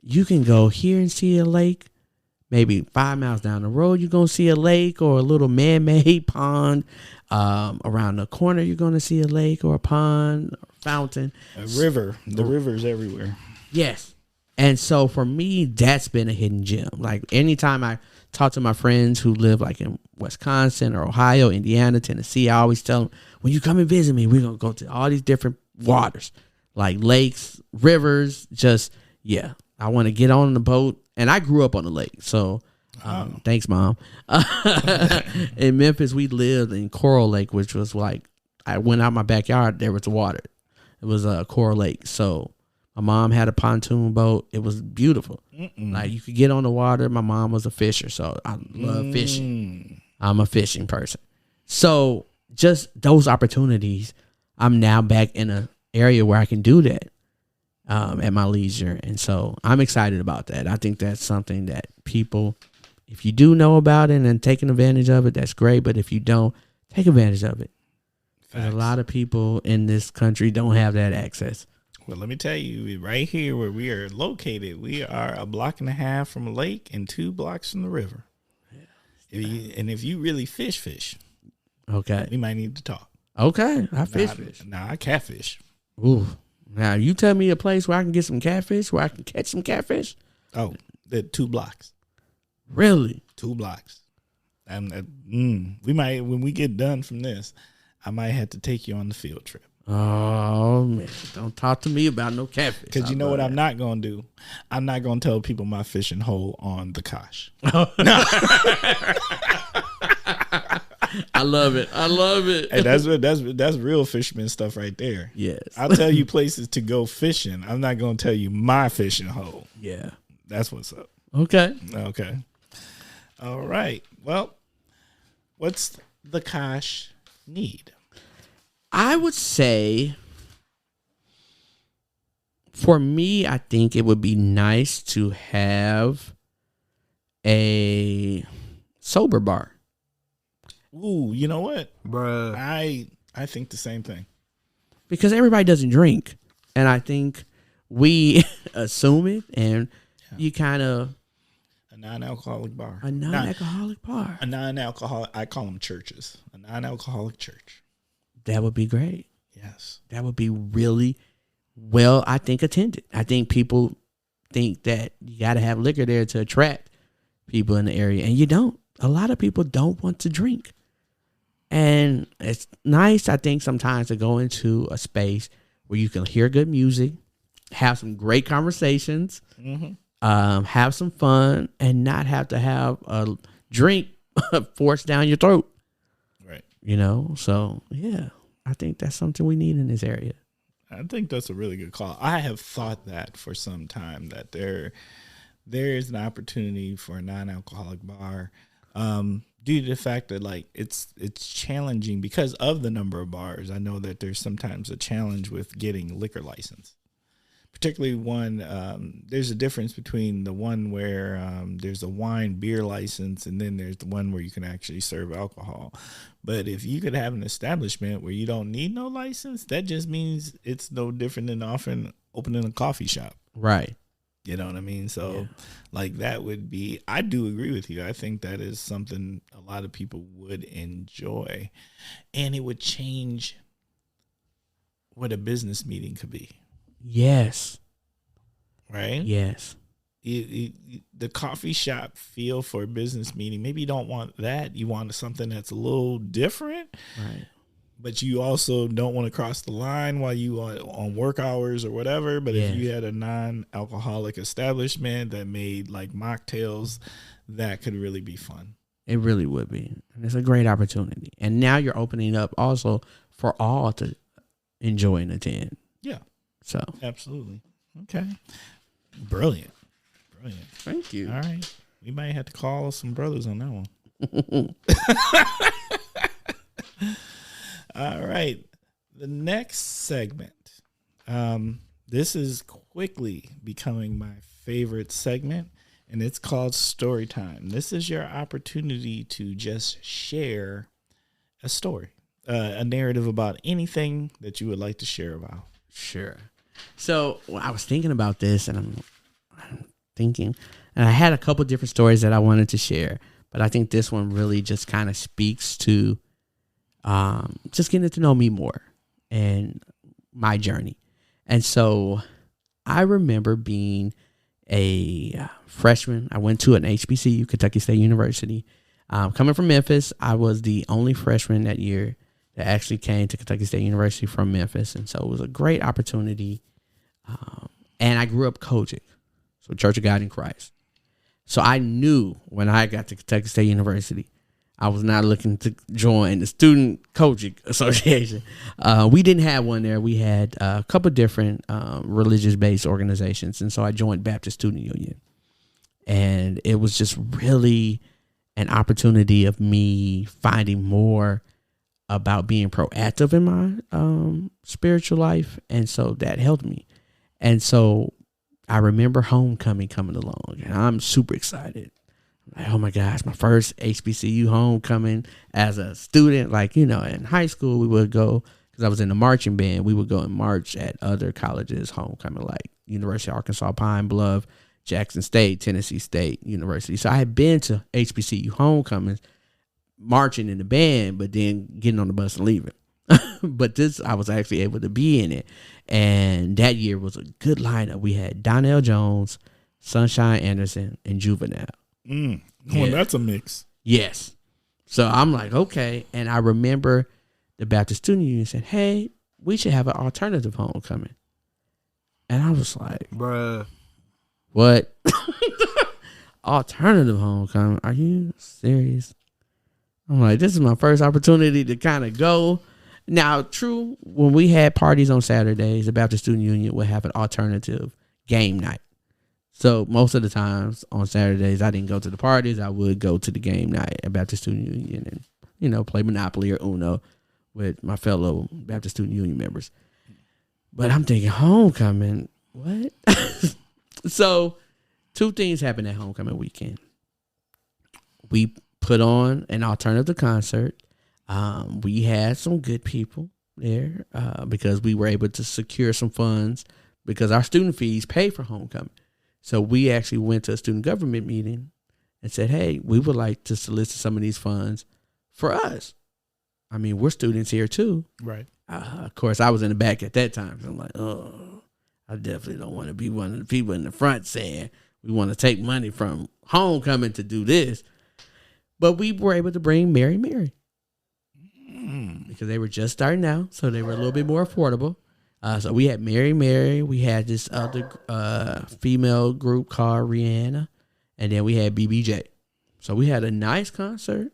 you can go here and see a lake. Maybe 5 miles down the road, you're going to see a lake or a little man-made pond. Around the corner, you're going to see a lake or a pond or fountain. A river. The river's everywhere. Yes. And so for me, that's been a hidden gem. Like anytime I talk to my friends who live like in Wisconsin or Ohio, Indiana, Tennessee, I always tell them, when you come and visit me, we're going to go to all these different waters, like lakes, rivers, yeah. I want to get on the boat. And I grew up on the lake. So thanks, Mom. In Memphis, we lived in Coral Lake, which was like, I went out my backyard, there was water. It was a Coral Lake. So my mom had a pontoon boat. It was beautiful. Like you could get on the water. My mom was a fisher, so I love fishing. I'm a fishing person. So just those opportunities, I'm now back in an area where I can do that at my leisure. And so I'm excited about that. I think that's something that people, if you do know about it and taking advantage of it, that's great. But if you don't, take advantage of it. Because a lot of people in this country don't have that access. Well, let me tell you, right here where we are located, we are a block and a half from a lake and 2 blocks from the river. Yeah. If you really fish, okay, we might need to talk. Okay, I fish. I catfish. Ooh, now you tell me a place where I can get some catfish, where I can catch some catfish. Oh, the 2 blocks. Really? 2 blocks. We might, when we get done from this, I might have to take you on the field trip. Oh, man. Don't talk to me about no catfish. Because you know what I'm not going to do? I'm not going to tell people my fishing hole on the Kosh. No. I love it. And that's real fisherman stuff right there. Yes. I'll tell you places to go fishing. I'm not going to tell you my fishing hole. Yeah. That's what's up. Okay. All right. Well, what's the Kosh need? I would say, for me, I think it would be nice to have a sober bar. Ooh, you know what? Bruh. I think the same thing. Because everybody doesn't drink. And I think we assume it, and you kind of... A non-alcoholic bar. A non-alcoholic bar. A non-alcoholic, I call them churches. A non-alcoholic church. That would be great. Yes. That would be really well, I think, attended. I think people think that you got to have liquor there to attract people in the area, and you don't. A lot of people don't want to drink. And it's nice, I think, sometimes to go into a space where you can hear good music, have some great conversations, have some fun, and not have to have a drink forced down your throat. Right. You know, so yeah, I think that's something we need in this area. I think that's a really good call. I have thought that for some time, that there is an opportunity for a non-alcoholic bar, due to the fact that, like, it's challenging because of the number of bars. I know that there's sometimes a challenge with getting liquor license, particularly one. There's a difference between the one where there's a wine beer license, and then there's the one where you can actually serve alcohol. But if you could have an establishment where you don't need no license, that just means it's no different than opening a coffee shop. Right. You know what I mean? So, like, that would be, I do agree with you. I think that is something a lot of people would enjoy. And it would change what a business meeting could be. Yes. Right? Yes. The coffee shop feel for a business meeting, maybe you don't want that. You want something that's a little different. Right. But you also don't want to cross the line while you are on work hours or whatever. But if you had a non-alcoholic establishment that made like mocktails, that could really be fun. It really would be. And it's a great opportunity. And now you're opening up also for all to enjoy and attend. Yeah. So. Absolutely. Okay. Brilliant. Thank you. All right. We might have to call some brothers on that one. All right. The next segment. This is quickly becoming my favorite segment, and it's called Story Time. This is your opportunity to just share a story, a narrative about anything that you would like to share about. Sure. So I was thinking about this, and I'm thinking, and I had a couple different stories that I wanted to share, but I think this one really just kind of speaks to just getting to know me more and my journey. And so I remember being a freshman. I went to an HBCU, Kentucky State University. Coming from Memphis, I was the only freshman that year that actually came to Kentucky State University from Memphis. And so it was a great opportunity. And I grew up Kojic, so Church of God in Christ. So I knew when I got to Kentucky State University, I was not looking to join the Student Kojic Association. We didn't have one there. We had a couple different religious-based organizations. And so I joined Baptist Student Union. And it was just really an opportunity of me finding more about being proactive in my spiritual life. And so that helped me. And so I remember homecoming coming along, and I'm super excited. Like, oh my gosh, my first HBCU homecoming as a student. Like, you know, in high school, we would go, because I was in the marching band, we would go and march at other colleges' homecoming, like University of Arkansas, Pine Bluff, Jackson State, Tennessee State University. So I had been to HBCU homecomings, marching in the band, but then getting on the bus and leaving. But this, I was actually able to be in it. And that year was a good lineup. We had Donnell Jones, Sunshine Anderson, and Juvenile. Well, Yeah. that's a mix. Yes. So I'm like, okay. And I remember the Baptist Student Union said, hey, we should have an alternative homecoming. And I was like, Bruh. what? Alternative homecoming? Are you serious? I'm like, this is my first opportunity to kind of go. Now, true, when we had parties on Saturdays, the Baptist Student Union would have an alternative game night. So most of the times on Saturdays, I didn't go to the parties. I would go to the game night at Baptist Student Union and, you know, play Monopoly or Uno with my fellow Baptist Student Union members. But I'm thinking, homecoming, what? So 2 things happened at homecoming weekend. We put on an alternative concert. We had some good people there because we were able to secure some funds because our student fees pay for homecoming. So we actually went to a student government meeting and said, hey, we would like to solicit some of these funds for us. I mean, we're students here too. Right. Of course, I was in the back at that time. So I'm like, oh, I definitely don't want to be one of the people in the front saying we want to take money from homecoming to do this. But we were able to bring Mary because they were just starting out. So they were a little bit more affordable. So we had Mary. We had this other female group called Rihanna. And then we had BBJ. So we had a nice concert.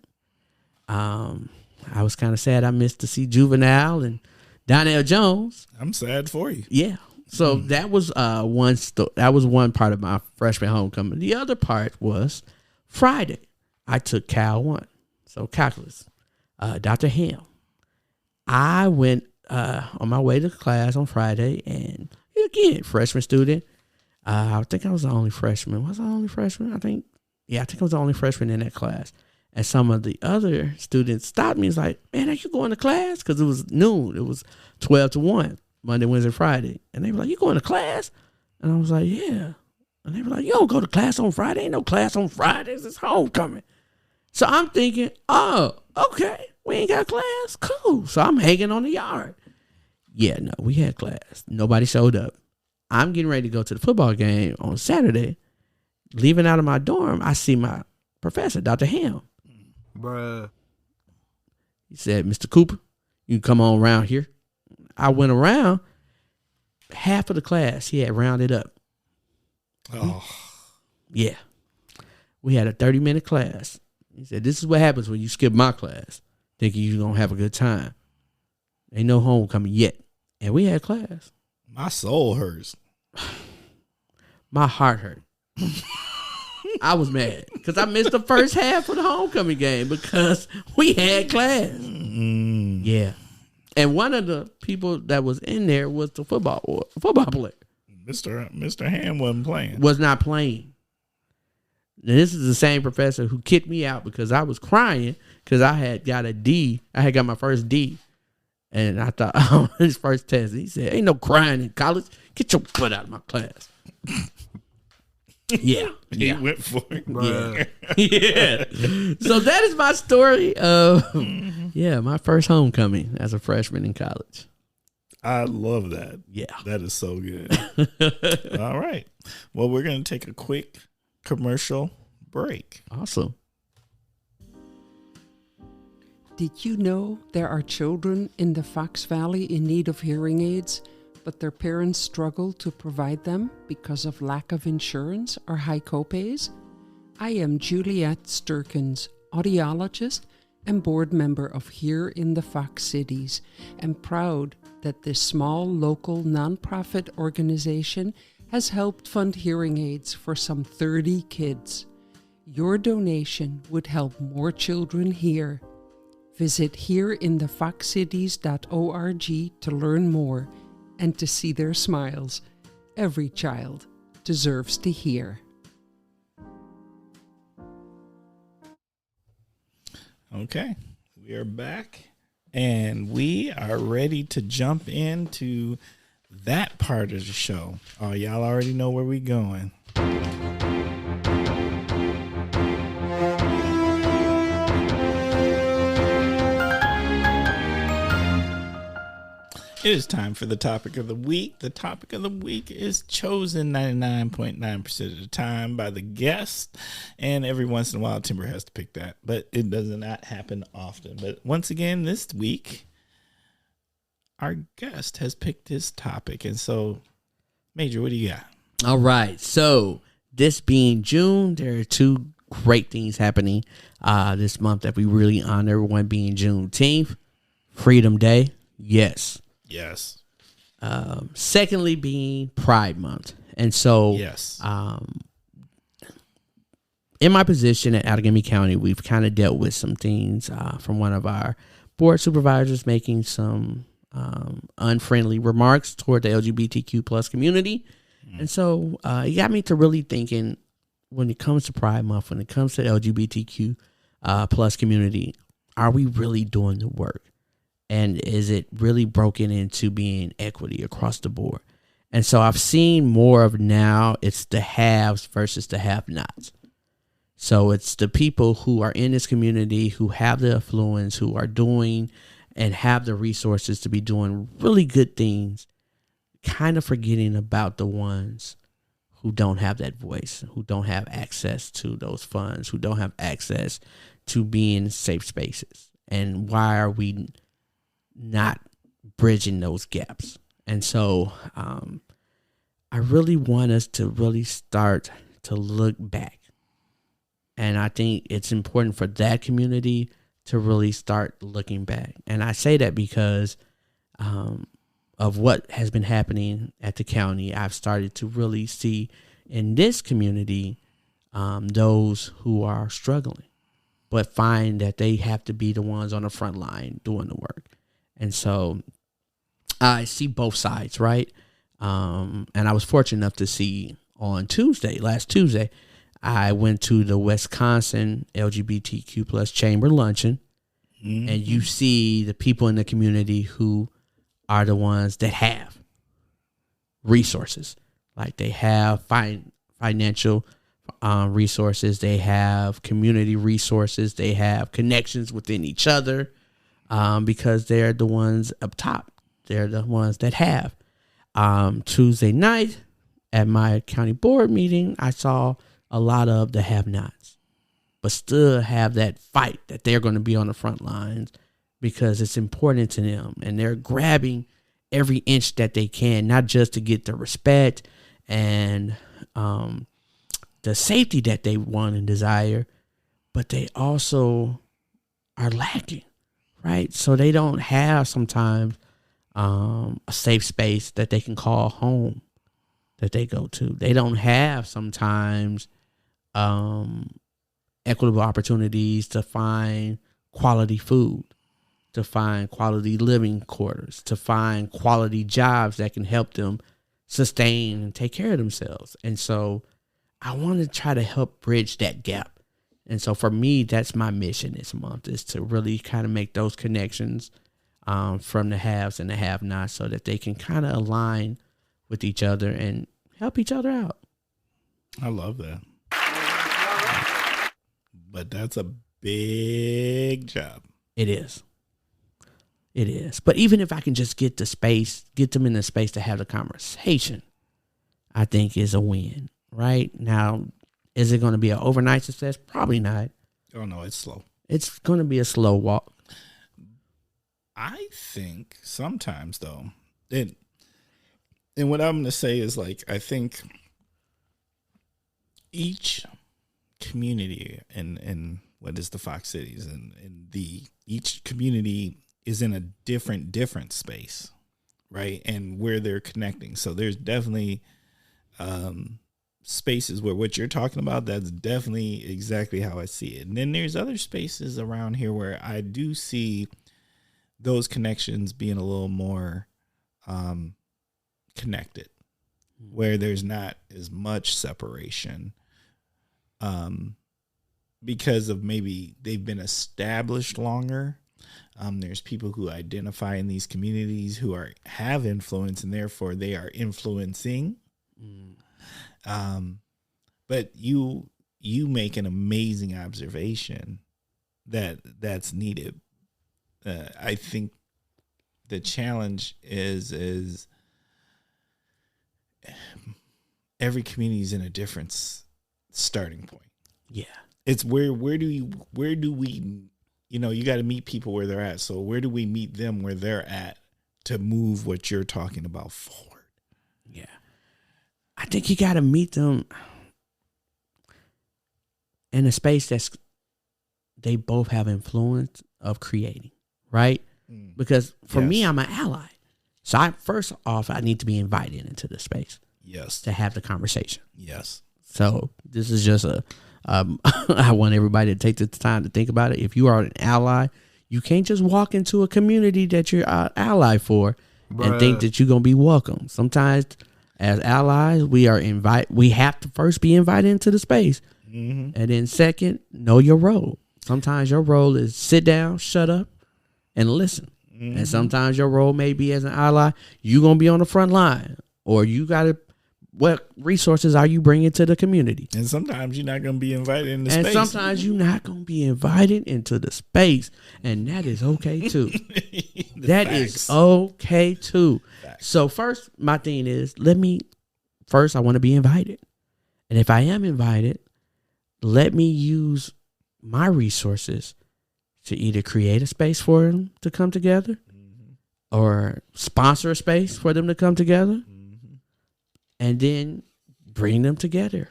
I was kind of sad I missed to see Juvenile and Donnell Jones. I'm sad for you. Yeah. So that was one part of my freshman homecoming. The other part was Friday. I took Cal 1. So calculus. Dr. Ham. I went on my way to class on Friday, and again, freshman student. I think I was the only freshman. Was I the only freshman? I think I was the only freshman in that class. And some of the other students stopped me. It's like, man, are you going to class? Because it was noon. It was 12 to 1, Monday, Wednesday, Friday. And they were like, you going to class? And I was like, yeah. And they were like, you don't go to class on Friday. Ain't no class on Fridays. It's homecoming. So I'm thinking, oh, okay. We ain't got class. Cool. So I'm hanging on the yard. Yeah, no, we had class. Nobody showed up. I'm getting ready to go to the football game on Saturday. Leaving out of my dorm, I see my professor, Dr. Ham. Bruh. He said, Mr. Cooper, you can come on around here. I went around. Half of the class, he had rounded up. Oh. Yeah. We had a 30-minute class. He said, this is what happens when you skip my class, thinking you're going to have a good time. Ain't no homecoming yet. And we had class. My soul hurts. My heart hurt. I was mad because I missed the first half of the homecoming game because we had class. Yeah. And one of the people that was in there was the football player. Mr. Ham wasn't playing. Was not playing. And this is the same professor who kicked me out because I was crying because I had got a D. I had got my first D. And I thought, on his first test, he said, ain't no crying in college. Get your butt out of my class. Yeah. He went for it. Yeah. Yeah. So that is my story of, my first homecoming as a freshman in college. I love that. Yeah. That is so good. All right. Well, we're going to take a quick commercial break. Awesome. Did you know there are children in the Fox Valley in need of hearing aids, but their parents struggle to provide them because of lack of insurance or high copays? I am Juliette Sturkins, audiologist and board member of Here in the Fox Cities, and proud that this small local nonprofit organization has helped fund hearing aids for some 30 kids. Your donation would help more children hear. Visit hereinthefoxcities.org to learn more and to see their smiles. Every child deserves to hear. Okay, we are back and we are ready to jump into that part of the show. Oh, y'all already know where we're going. It is time for the topic of the week. The topic of the week is chosen 99.9% of the time by the guest. And every once in a while, Timber has to pick that. But it does not happen often. But once again, this week, our guest has picked this topic. And so, Major, what do you got? All right. So, this being June, there are two great things happening this month that we really honor. One being Juneteenth, Freedom Day. Yes. Yes. Secondly, being Pride Month. And so, yes. In my position at Outagamie County, we've kind of dealt with some things from one of our board supervisors making some unfriendly remarks toward the LGBTQ plus community. And so it got me to really thinking, when it comes to Pride Month, when it comes to the LGBTQ plus community, are we really doing the work? And is it really broken into being equity across the board? And so I've seen more of now it's the haves versus the have-nots. So it's the people who are in this community, who have the affluence, who are doing and have the resources to be doing really good things, kind of forgetting about the ones who don't have that voice, who don't have access to those funds, who don't have access to being in safe spaces. And why are we not bridging those gaps? And so I really want us to really start to look back. And I think it's important for that community to really start looking back. And I say that because of what has been happening at the county. I've started to really see in this community those who are struggling, but find that they have to be the ones on the front line doing the work. And so I see both sides, right? And I was fortunate enough to see on last Tuesday, I went to the Wisconsin LGBTQ plus chamber luncheon. Mm-hmm. And you see the people in the community who are the ones that have resources. Like they have financial resources, they have community resources, they have connections within each other. Because they're the ones up top. They're the ones that have. Tuesday night at my county board meeting, I saw a lot of the have-nots, but still have that fight that they're going to be on the front lines because it's important to them. And they're grabbing every inch that they can, not just to get the respect and the safety that they want and desire, but they also are lacking. Right. So they don't have sometimes a safe space that they can call home that they go to. They don't have sometimes equitable opportunities to find quality food, to find quality living quarters, to find quality jobs that can help them sustain and take care of themselves. And so I want to try to help bridge that gap. And so for me, that's my mission this month, is to really kind of make those connections from the haves and the have-nots so that they can kind of align with each other and help each other out. I love that. But that's a big job. It is. It is. But even if I can just get them in the space to have the conversation, I think is a win. Right? Now, is it going to be an overnight success? Probably not. Oh, no, it's slow. It's going to be a slow walk. I think sometimes, though, and what I'm going to say is, like, I think each community and what is the Fox Cities and each community is in a different space, right? And where they're connecting. So there's definitely spaces where what you're talking about, that's definitely exactly how I see it. And then there's other spaces around here where I do see those connections being a little more connected, where there's not as much separation because of maybe they've been established longer. There's people who identify in these communities who have influence, and therefore they are influencing. But you make an amazing observation that's needed. I think the challenge is every community is in a different starting point. Yeah, it's where do we you got to meet people where they're at. So where do we meet them where they're at to move what you're talking about forward? Yeah, I think you got to meet them in a space they both have influence of creating, right? Because for me, I'm an ally. So I need to be invited into the space. Yes. To have the conversation. Yes. So this is just I want everybody to take the time to think about it. If you are an ally, you can't just walk into a community that you're an ally for and think that you're going to be welcome. Sometimes as allies, we have to first be invited into the space. And then second, know your role. Sometimes your role is sit down, shut up, and listen. And sometimes your role may be as an ally, you're going to be on the front line, or you got to, what resources are you bringing to the community? And sometimes you're not going to be invited in the space. And sometimes you're not going to be invited into the space. And that is okay too. That is okay too. Facts. So first, my thing is, I want to be invited. And if I am invited, let me use my resources to either create a space for them to come together or sponsor a space for them to come together and then bring them together.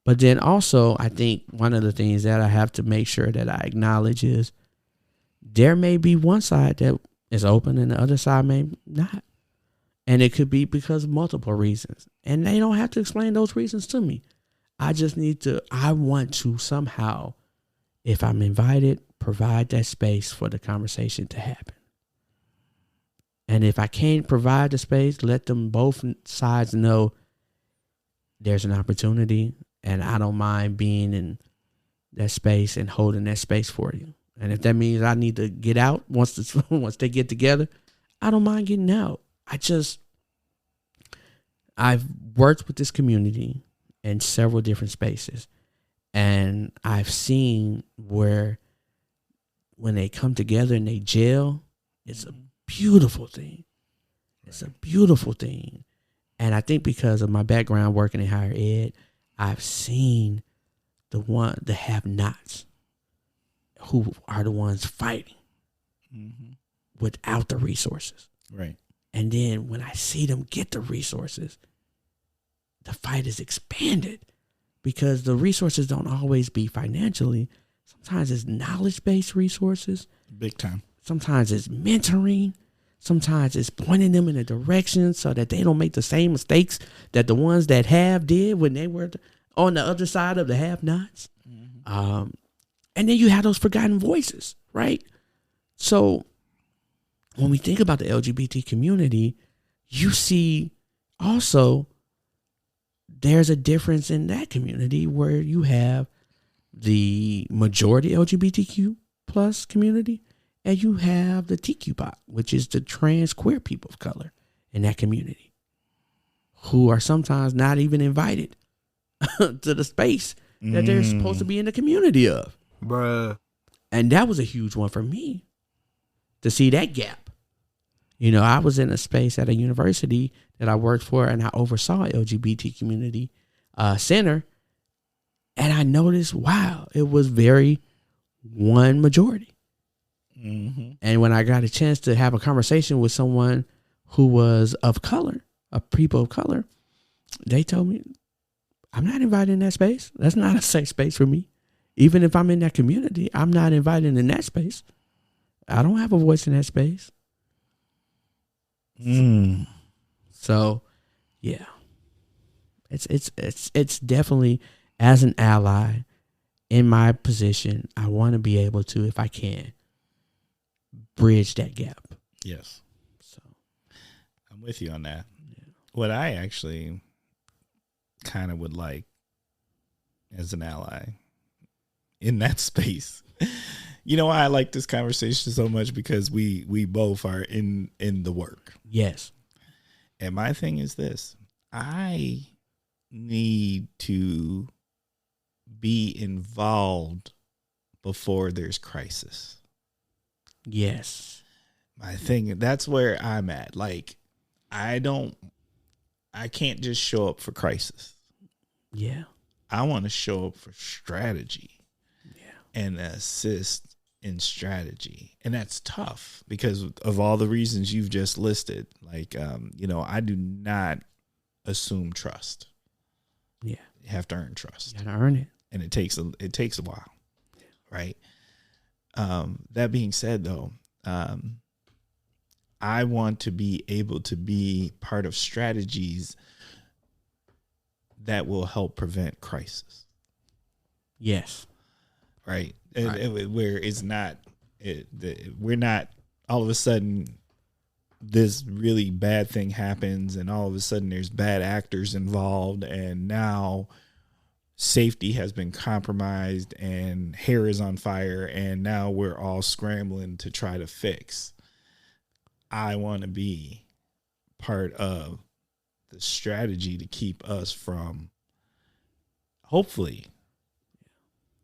But then also, I think one of the things that I have to make sure that I acknowledge is there may be one side that is open and the other side may not. And it could be because of multiple reasons. And they don't have to explain those reasons to me. I want to somehow, if I'm invited, provide that space for the conversation to happen. And if I can't provide the space, let them both sides know there's an opportunity and I don't mind being in that space and holding that space for you. And if that means I need to get out once they get together, I don't mind getting out. I've worked with this community in several different spaces, and I've seen where when they come together and they gel, it's a beautiful thing. It's a beautiful thing. And I think because of my background working in higher ed, I've seen the have-nots who are the ones fighting without the resources. Right. And then when I see them get the resources, the fight is expanded because the resources don't always be financially. Sometimes it's knowledge-based resources. Big time. Sometimes it's mentoring. Sometimes it's pointing them in a direction so that they don't make the same mistakes that the ones that did when they were on the other side of the have-nots. And then you have those forgotten voices, right? So when we think about the LGBT community, you see also there's a difference in that community where you have the majority LGBTQ plus community and you have the TQPOC, which is the trans queer people of color in that community who are sometimes not even invited to the space that they're supposed to be in the community of. Bruh. And that was a huge one for me to see that gap. You know, I was in a space at a university that I worked for and I oversaw an LGBT community center. And I noticed, wow, it was very one majority. And when I got a chance to have a conversation with someone who was of color, a people of color, they told me, I'm not invited in that space. That's not a safe space for me. Even if I'm in that community, I'm not invited in that space. I don't have a voice in that space. So, yeah. It's definitely, as an ally in my position, I want to be able to, if I can, bridge that gap. Yes. So I'm with you on that. yeah. What I actually kind of would like as an ally in that space. You know why I like this conversation so much? Because we both are in the work. Yes. And my thing is this. I need to be involved before there's crisis. Yes. My thing, that's where I'm at. Like, I can't just show up for crisis. Yeah. I want to show up for strategy. Yeah. And assist in strategy. And that's tough because of all the reasons you've just listed. Like, I do not assume trust. Yeah. You have to earn trust. You gotta earn it. And it takes a while. Right. That being said, though, I want to be able to be part of strategies that will help prevent crisis. Yes. Right. Where it's not, we're not all of a sudden this really bad thing happens and all of a sudden there's bad actors involved and now safety has been compromised and hair is on fire and now we're all scrambling to try to fix. I want to be part of the strategy to keep us from, hopefully,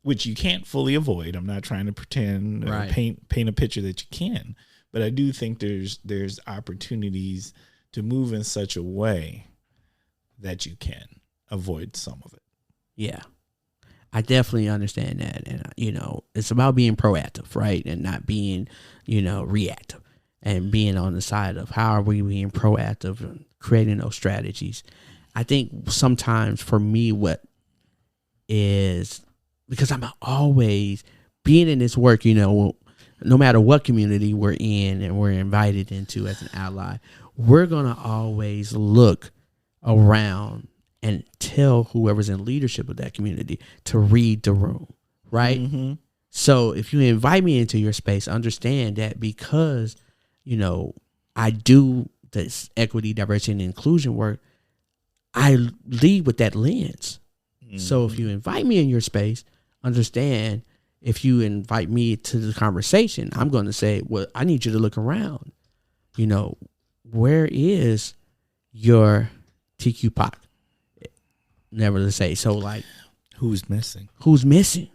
which you can't fully avoid. I'm not trying to pretend or paint a picture that you can, but I do think there's opportunities to move in such a way that you can avoid some of it. Yeah. I definitely understand that. And, it's about being proactive, right? And not being, reactive, and being on the side of how are we being proactive and creating those strategies. I think sometimes for me, what is, because I'm always being in this work, no matter what community we're in and we're invited into as an ally, we're going to always look around and tell whoever's in leadership of that community to read the room, right? Mm-hmm. So if you invite me into your space, understand that because, I do this equity, diversity, and inclusion work, I lead with that lens. Mm-hmm. So if you invite me in your space, understand if you invite me to the conversation, I'm going to say, well, I need you to look around. Where is your TQ-POC? Never to say. So like, who's missing,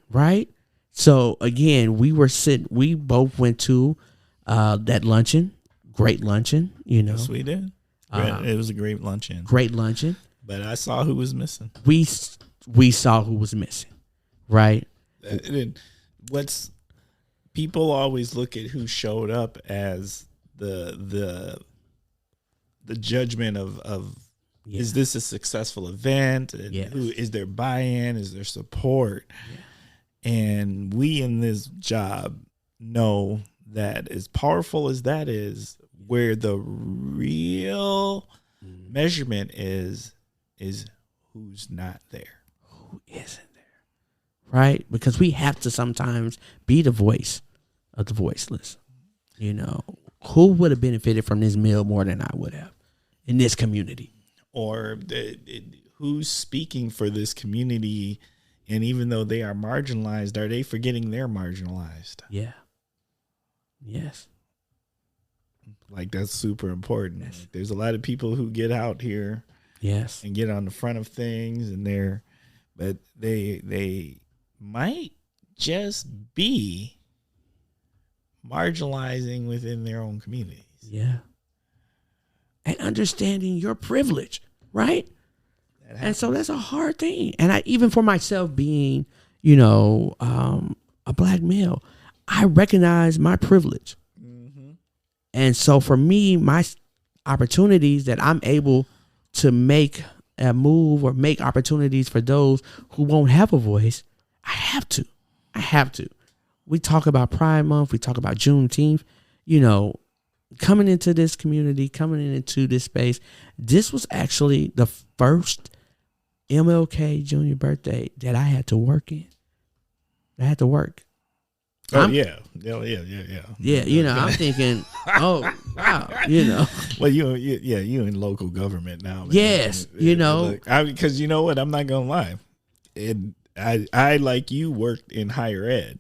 right? So again, we both went to that luncheon, great luncheon, Yes, we did. It was a great luncheon. But I saw who was missing. We saw who was missing, right? People always look at who showed up as the judgment of yeah. Is this a successful event? And yes. Who is there buy-in? Is there support? Yeah. And we in this job know that as powerful as that is, where the real measurement is who's not there. Who isn't there? Right? Because we have to sometimes be the voice of the voiceless. Who would have benefited from this meal more than I would have in this community? Or who's speaking for this community, and even though they are marginalized, are they forgetting they're marginalized? Yeah. Yes. Like, that's super important. Yes. Like, there's a lot of people who get out here, yes, and get on the front of things, and but they might just be marginalizing within their own communities. Yeah. And understanding your privilege, right? And so that's a hard thing. And even for myself being, a black male, I recognize my privilege. Mm-hmm. And so for me, my opportunities that I'm able to make a move or make opportunities for those who won't have a voice, I have to. We talk about Pride Month. We talk about Juneteenth, coming into this community, coming into this space. This was actually the first MLK Jr. birthday that I had to work in. I had to work. Yeah, I'm thinking, oh wow, Well, you in local government now. Man. Yes, because you know what, I'm not gonna lie, I like you worked in higher ed,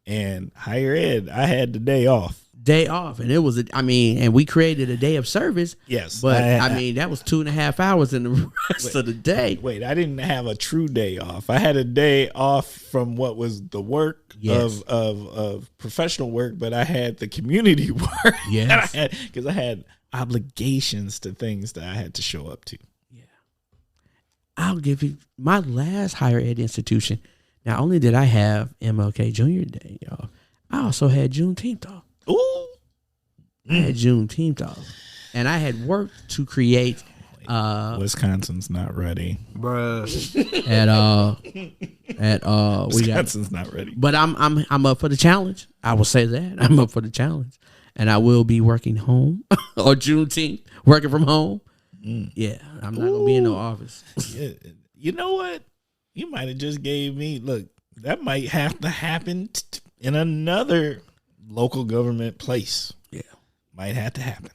and higher ed, I had the day off, and it was and we created a day of service. Yes, but that was 2.5 hours in the rest of the day. Wait, I didn't have a true day off. I had a day off from what was the work of professional work, but I had the community work. Yes, because I had obligations to things that I had to show up to. Yeah, I'll give you my last higher ed institution. Not only did I have MLK Jr. Day, y'all, I also had Juneteenth off. Ooh. I had Juneteenth off. And I had worked to create Wisconsin's not ready. Bruh. Wisconsin's not ready. But I'm up for the challenge. I will say that. I'm up for the challenge. And I will be working home or Juneteenth, working from home. Yeah. I'm not gonna be in no office. Yeah. You know what? You might have just gave me that might have to happen in another local government place. Yeah. Might have to happen.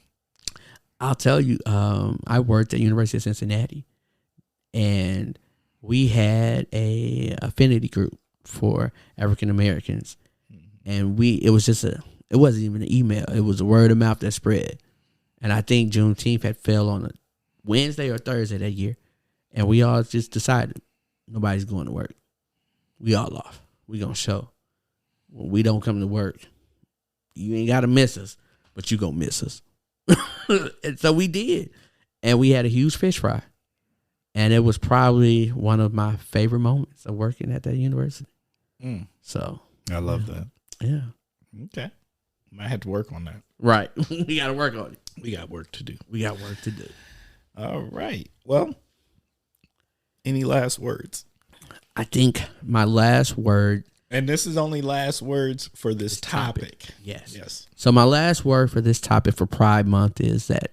I'll tell you, I worked at University of Cincinnati, and we had a affinity group for African Americans, and it wasn't even an email. It was a word of mouth that spread. And I think Juneteenth had fell on a Wednesday or Thursday that year, and we all just decided nobody's going to work. We all off. We gonna show. When we don't come to work, you ain't gotta miss us, but you gonna miss us. And so we did, and we had a huge fish fry, and it was probably one of my favorite moments of working at that university. So I love that. Yeah. Okay. Might have to work on that. Right. We got to work on it. We got work to do. All right. Well, any last words? I think my last word. And this is only last words for this topic. Yes. So my last word for this topic for Pride Month is that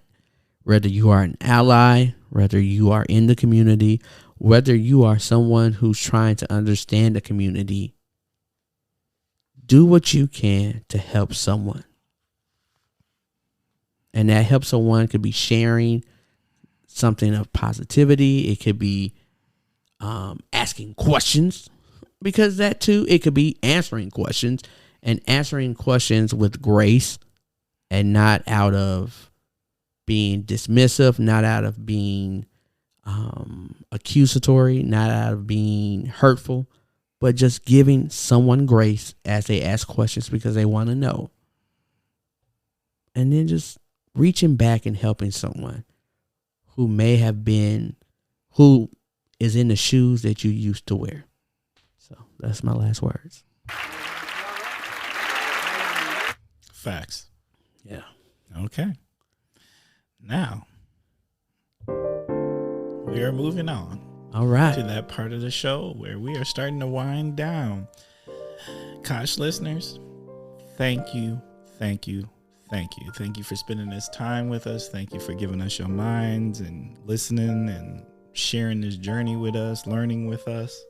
whether you are an ally, whether you are in the community, whether you are someone who's trying to understand the community, do what you can to help someone. And that help someone could be sharing something of positivity. It could be asking questions. Because that too, it could be answering questions, and answering questions with grace and not out of being dismissive, not out of being accusatory, not out of being hurtful, but just giving someone grace as they ask questions because they want to know. And then just reaching back and helping someone who is in the shoes that you used to wear. So that's my last words. Facts. Yeah. Okay. Now, we are moving on. All right. To that part of the show where we are starting to wind down. Kosh listeners, thank you. Thank you for spending this time with us. Thank you for giving us your minds and listening and sharing this journey with us, learning with us.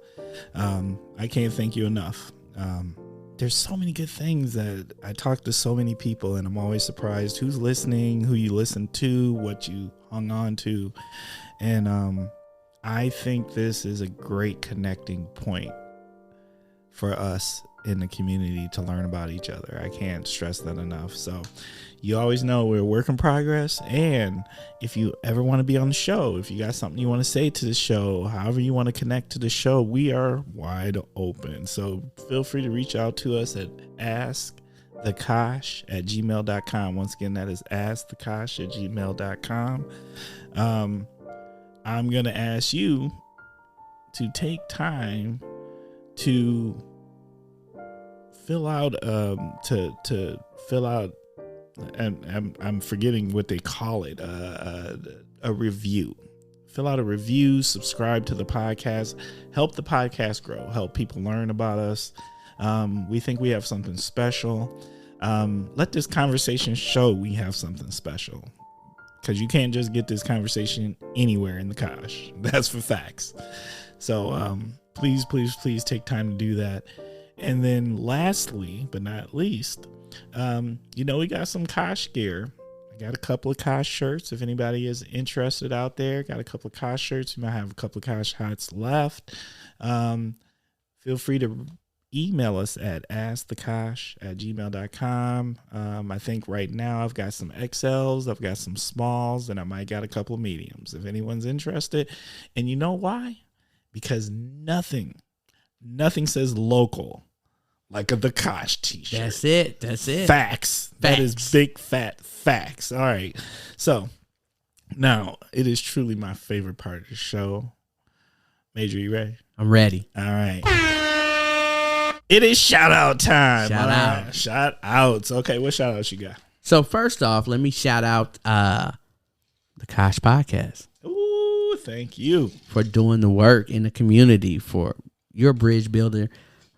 I can't thank you enough. There's so many good things that I talk to so many people, and I'm always surprised who's listening, who you listen to, what you hung on to. And I think this is a great connecting point for us in the community to learn about each other. I can't stress that enough. So you always know we're a work in progress. And if you ever want to be on the show, if you got something you want to say to the show, however you want to connect to the show, we are wide open. So feel free to reach out to us at askthekosh@gmail.com. Once again, that is askthekosh@gmail.com. I'm going to ask you to take time to fill out and I'm forgetting what they call it, a review. Fill out a review, subscribe to the podcast, help the podcast grow, help people learn about us. We think we have something special. Let this conversation show we have something special. because you can't just get this conversation anywhere in the Kosh. That's for facts. So please take time to do that. And then lastly, but not least, we got some Kosh gear. I got a couple of Kosh shirts. If anybody is interested out there, got a couple of Kosh shirts. We might have a couple of Kosh hats left. Feel free to email us at askthekosh@gmail.com. I think right now I've got some XLs, I've got some smalls, and I might got a couple of mediums if anyone's interested. And you know why? Because nothing says local like the Kosh t-shirt. That's it. Facts. That is big fat facts. All right. So now it is truly my favorite part of the show. Major, you ready? I'm ready. All right. It is shout out time. Shout outs. Okay, what shout outs you got? So first off, let me shout out the Kosh Podcast. Ooh, thank you for doing the work in the community, for your bridge builder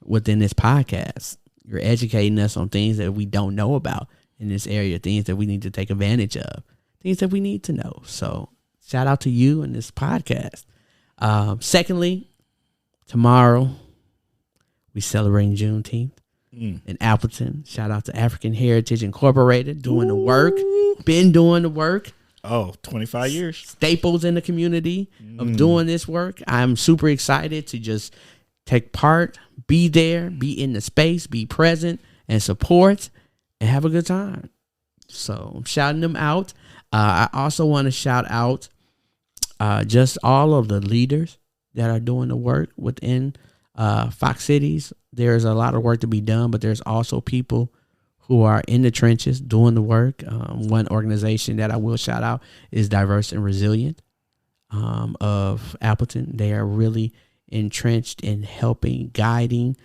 within this podcast. You're educating us on things that we don't know about in this area, things that we need to take advantage of, things that we need to know. So shout out to you and this podcast. Secondly, tomorrow we celebrating Juneteenth in Appleton. Shout out to African Heritage Incorporated doing the work. Been doing the work. Oh, 25 years. Staples in the community of doing this work. I'm super excited to just take part, be there, be in the space, be present and support and have a good time. So I'm shouting them out. I also want to shout out just all of the leaders that are doing the work within Fox Cities. There's a lot of work to be done, but there's also people who are in the trenches doing the work. One organization that I will shout out is Diverse and Resilient of Appleton. They are really entrenched in helping, guiding,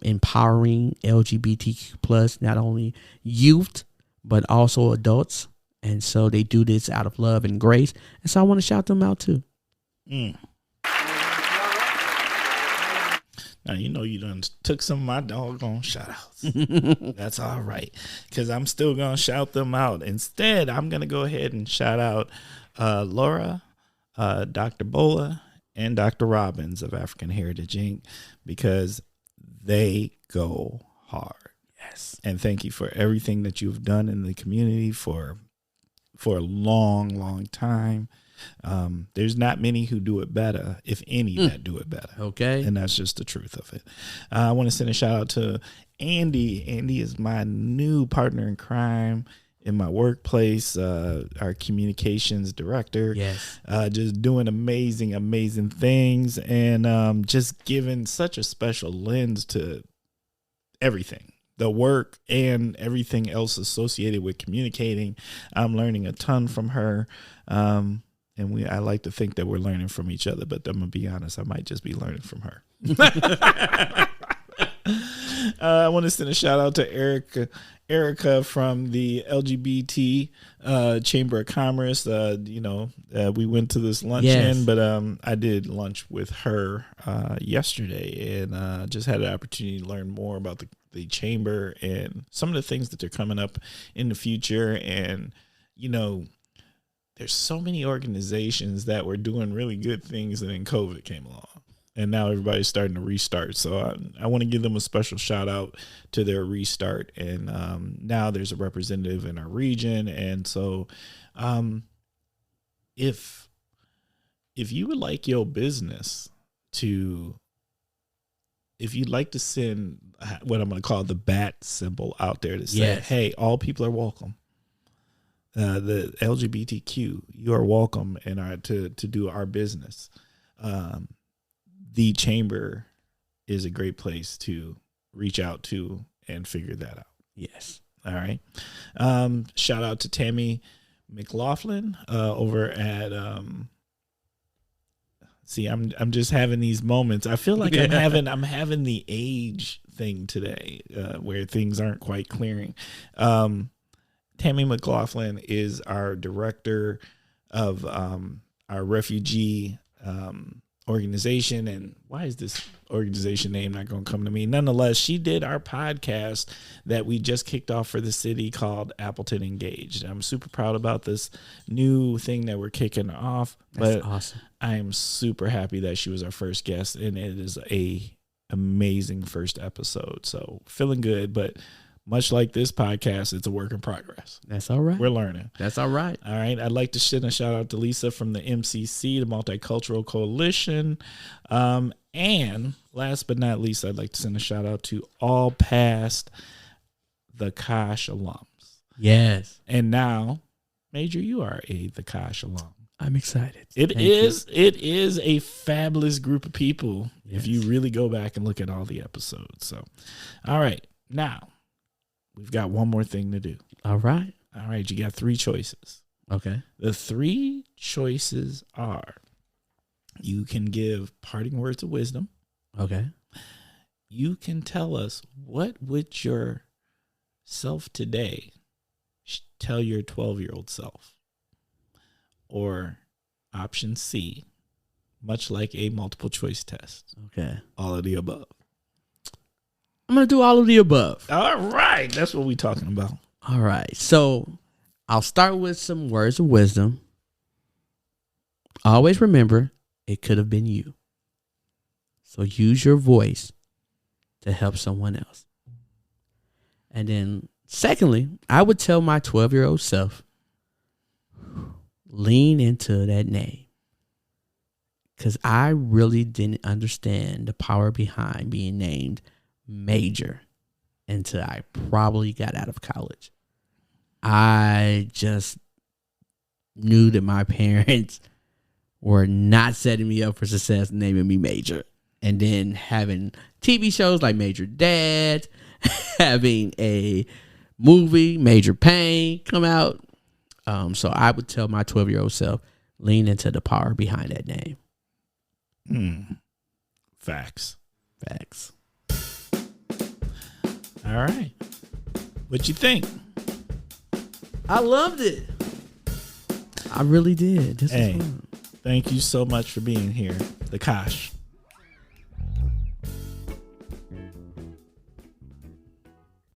empowering LGBTQ plus, not only youth, but also adults. And so they do this out of love and grace. And so I want to shout them out too. Now, you done took some of my doggone shout outs. That's all right. Because I'm still going to shout them out. Instead, I'm going to go ahead and shout out Laura, Dr. Bola, and Dr. Robbins of African Heritage Inc. because they go hard. Yes. And thank you for everything that you've done in the community for a long, long time. There's not many who do it better, if any, that do it better. Okay. And that's just the truth of it. I want to send a shout out to Andy. Andy is my new partner in crime in my workplace, our communications director. Yes. Just doing amazing things and just giving such a special lens to everything. The work and everything else associated with communicating. I'm learning a ton from her. And I like to think that we're learning from each other, but I'm going to be honest, I might just be learning from her. I want to send a shout out to Erica from the LGBT Chamber of Commerce. We went to this luncheon, but I did lunch with her yesterday and just had an opportunity to learn more about the chamber and some of the things that they're coming up in the future. And, there's so many organizations that were doing really good things, and then COVID came along. And now everybody's starting to restart. So I want to give them a special shout out to their restart. And now there's a representative in our region. And so if you would like your business if you'd like to send what I'm going to call the bat symbol out there to say, hey, all people are welcome. The LGBTQ, you are welcome to do our business. The chamber is a great place to reach out to and figure that out. Yes. All right. Shout out to Tammy McLaughlin over at I'm just having these moments. I feel like I'm having the age thing today where things aren't quite clearing. Tammy McLaughlin is our director of our refugee organization, and why is this organization name not going to come to me? Nonetheless, she did our podcast that we just kicked off for the city called Appleton Engaged. I'm super proud about this new thing that we're kicking off. That's awesome. I am super happy that she was our first guest, and it is a amazing first episode. So feeling good, but much like this podcast, it's a work in progress. That's all right. We're learning. That's all right. All right. I'd like to send a shout out to Lisa from the MCC, the Multicultural Coalition. And last but not least, I'd like to send a shout out to all past the Kosh alums. Yes. And now, Major, you are the Kosh alum. I'm excited. It is a fabulous group of people Yes. if you really go back and look at all the episodes. So, all right. Now, we've got one more thing to do. All right. All right. You got 3 choices. Okay. The 3 choices are: you can give parting words of wisdom. Okay. You can tell us what would your self today tell your 12-year-old self. Or option C, much like a multiple choice test. Okay. All of the above. I'm going to do all of the above. All right. That's what we're talking about. All right. So I'll start with some words of wisdom. Always remember, it could have been you. So use your voice to help someone else. And then secondly, I would tell my 12-year-old self, lean into that name. Because I really didn't understand the power behind being named Major until I probably got out of college. I just knew that my parents were not setting me up for success naming me Major. And then having TV shows like Major Dad, having a movie, Major Pain, come out. So I would tell my 12-year-old self, lean into the power behind that name. Facts. Facts. All right. What you think? I loved it. I really did. This was Hey, fun. thank you so much for being here. The Kosh.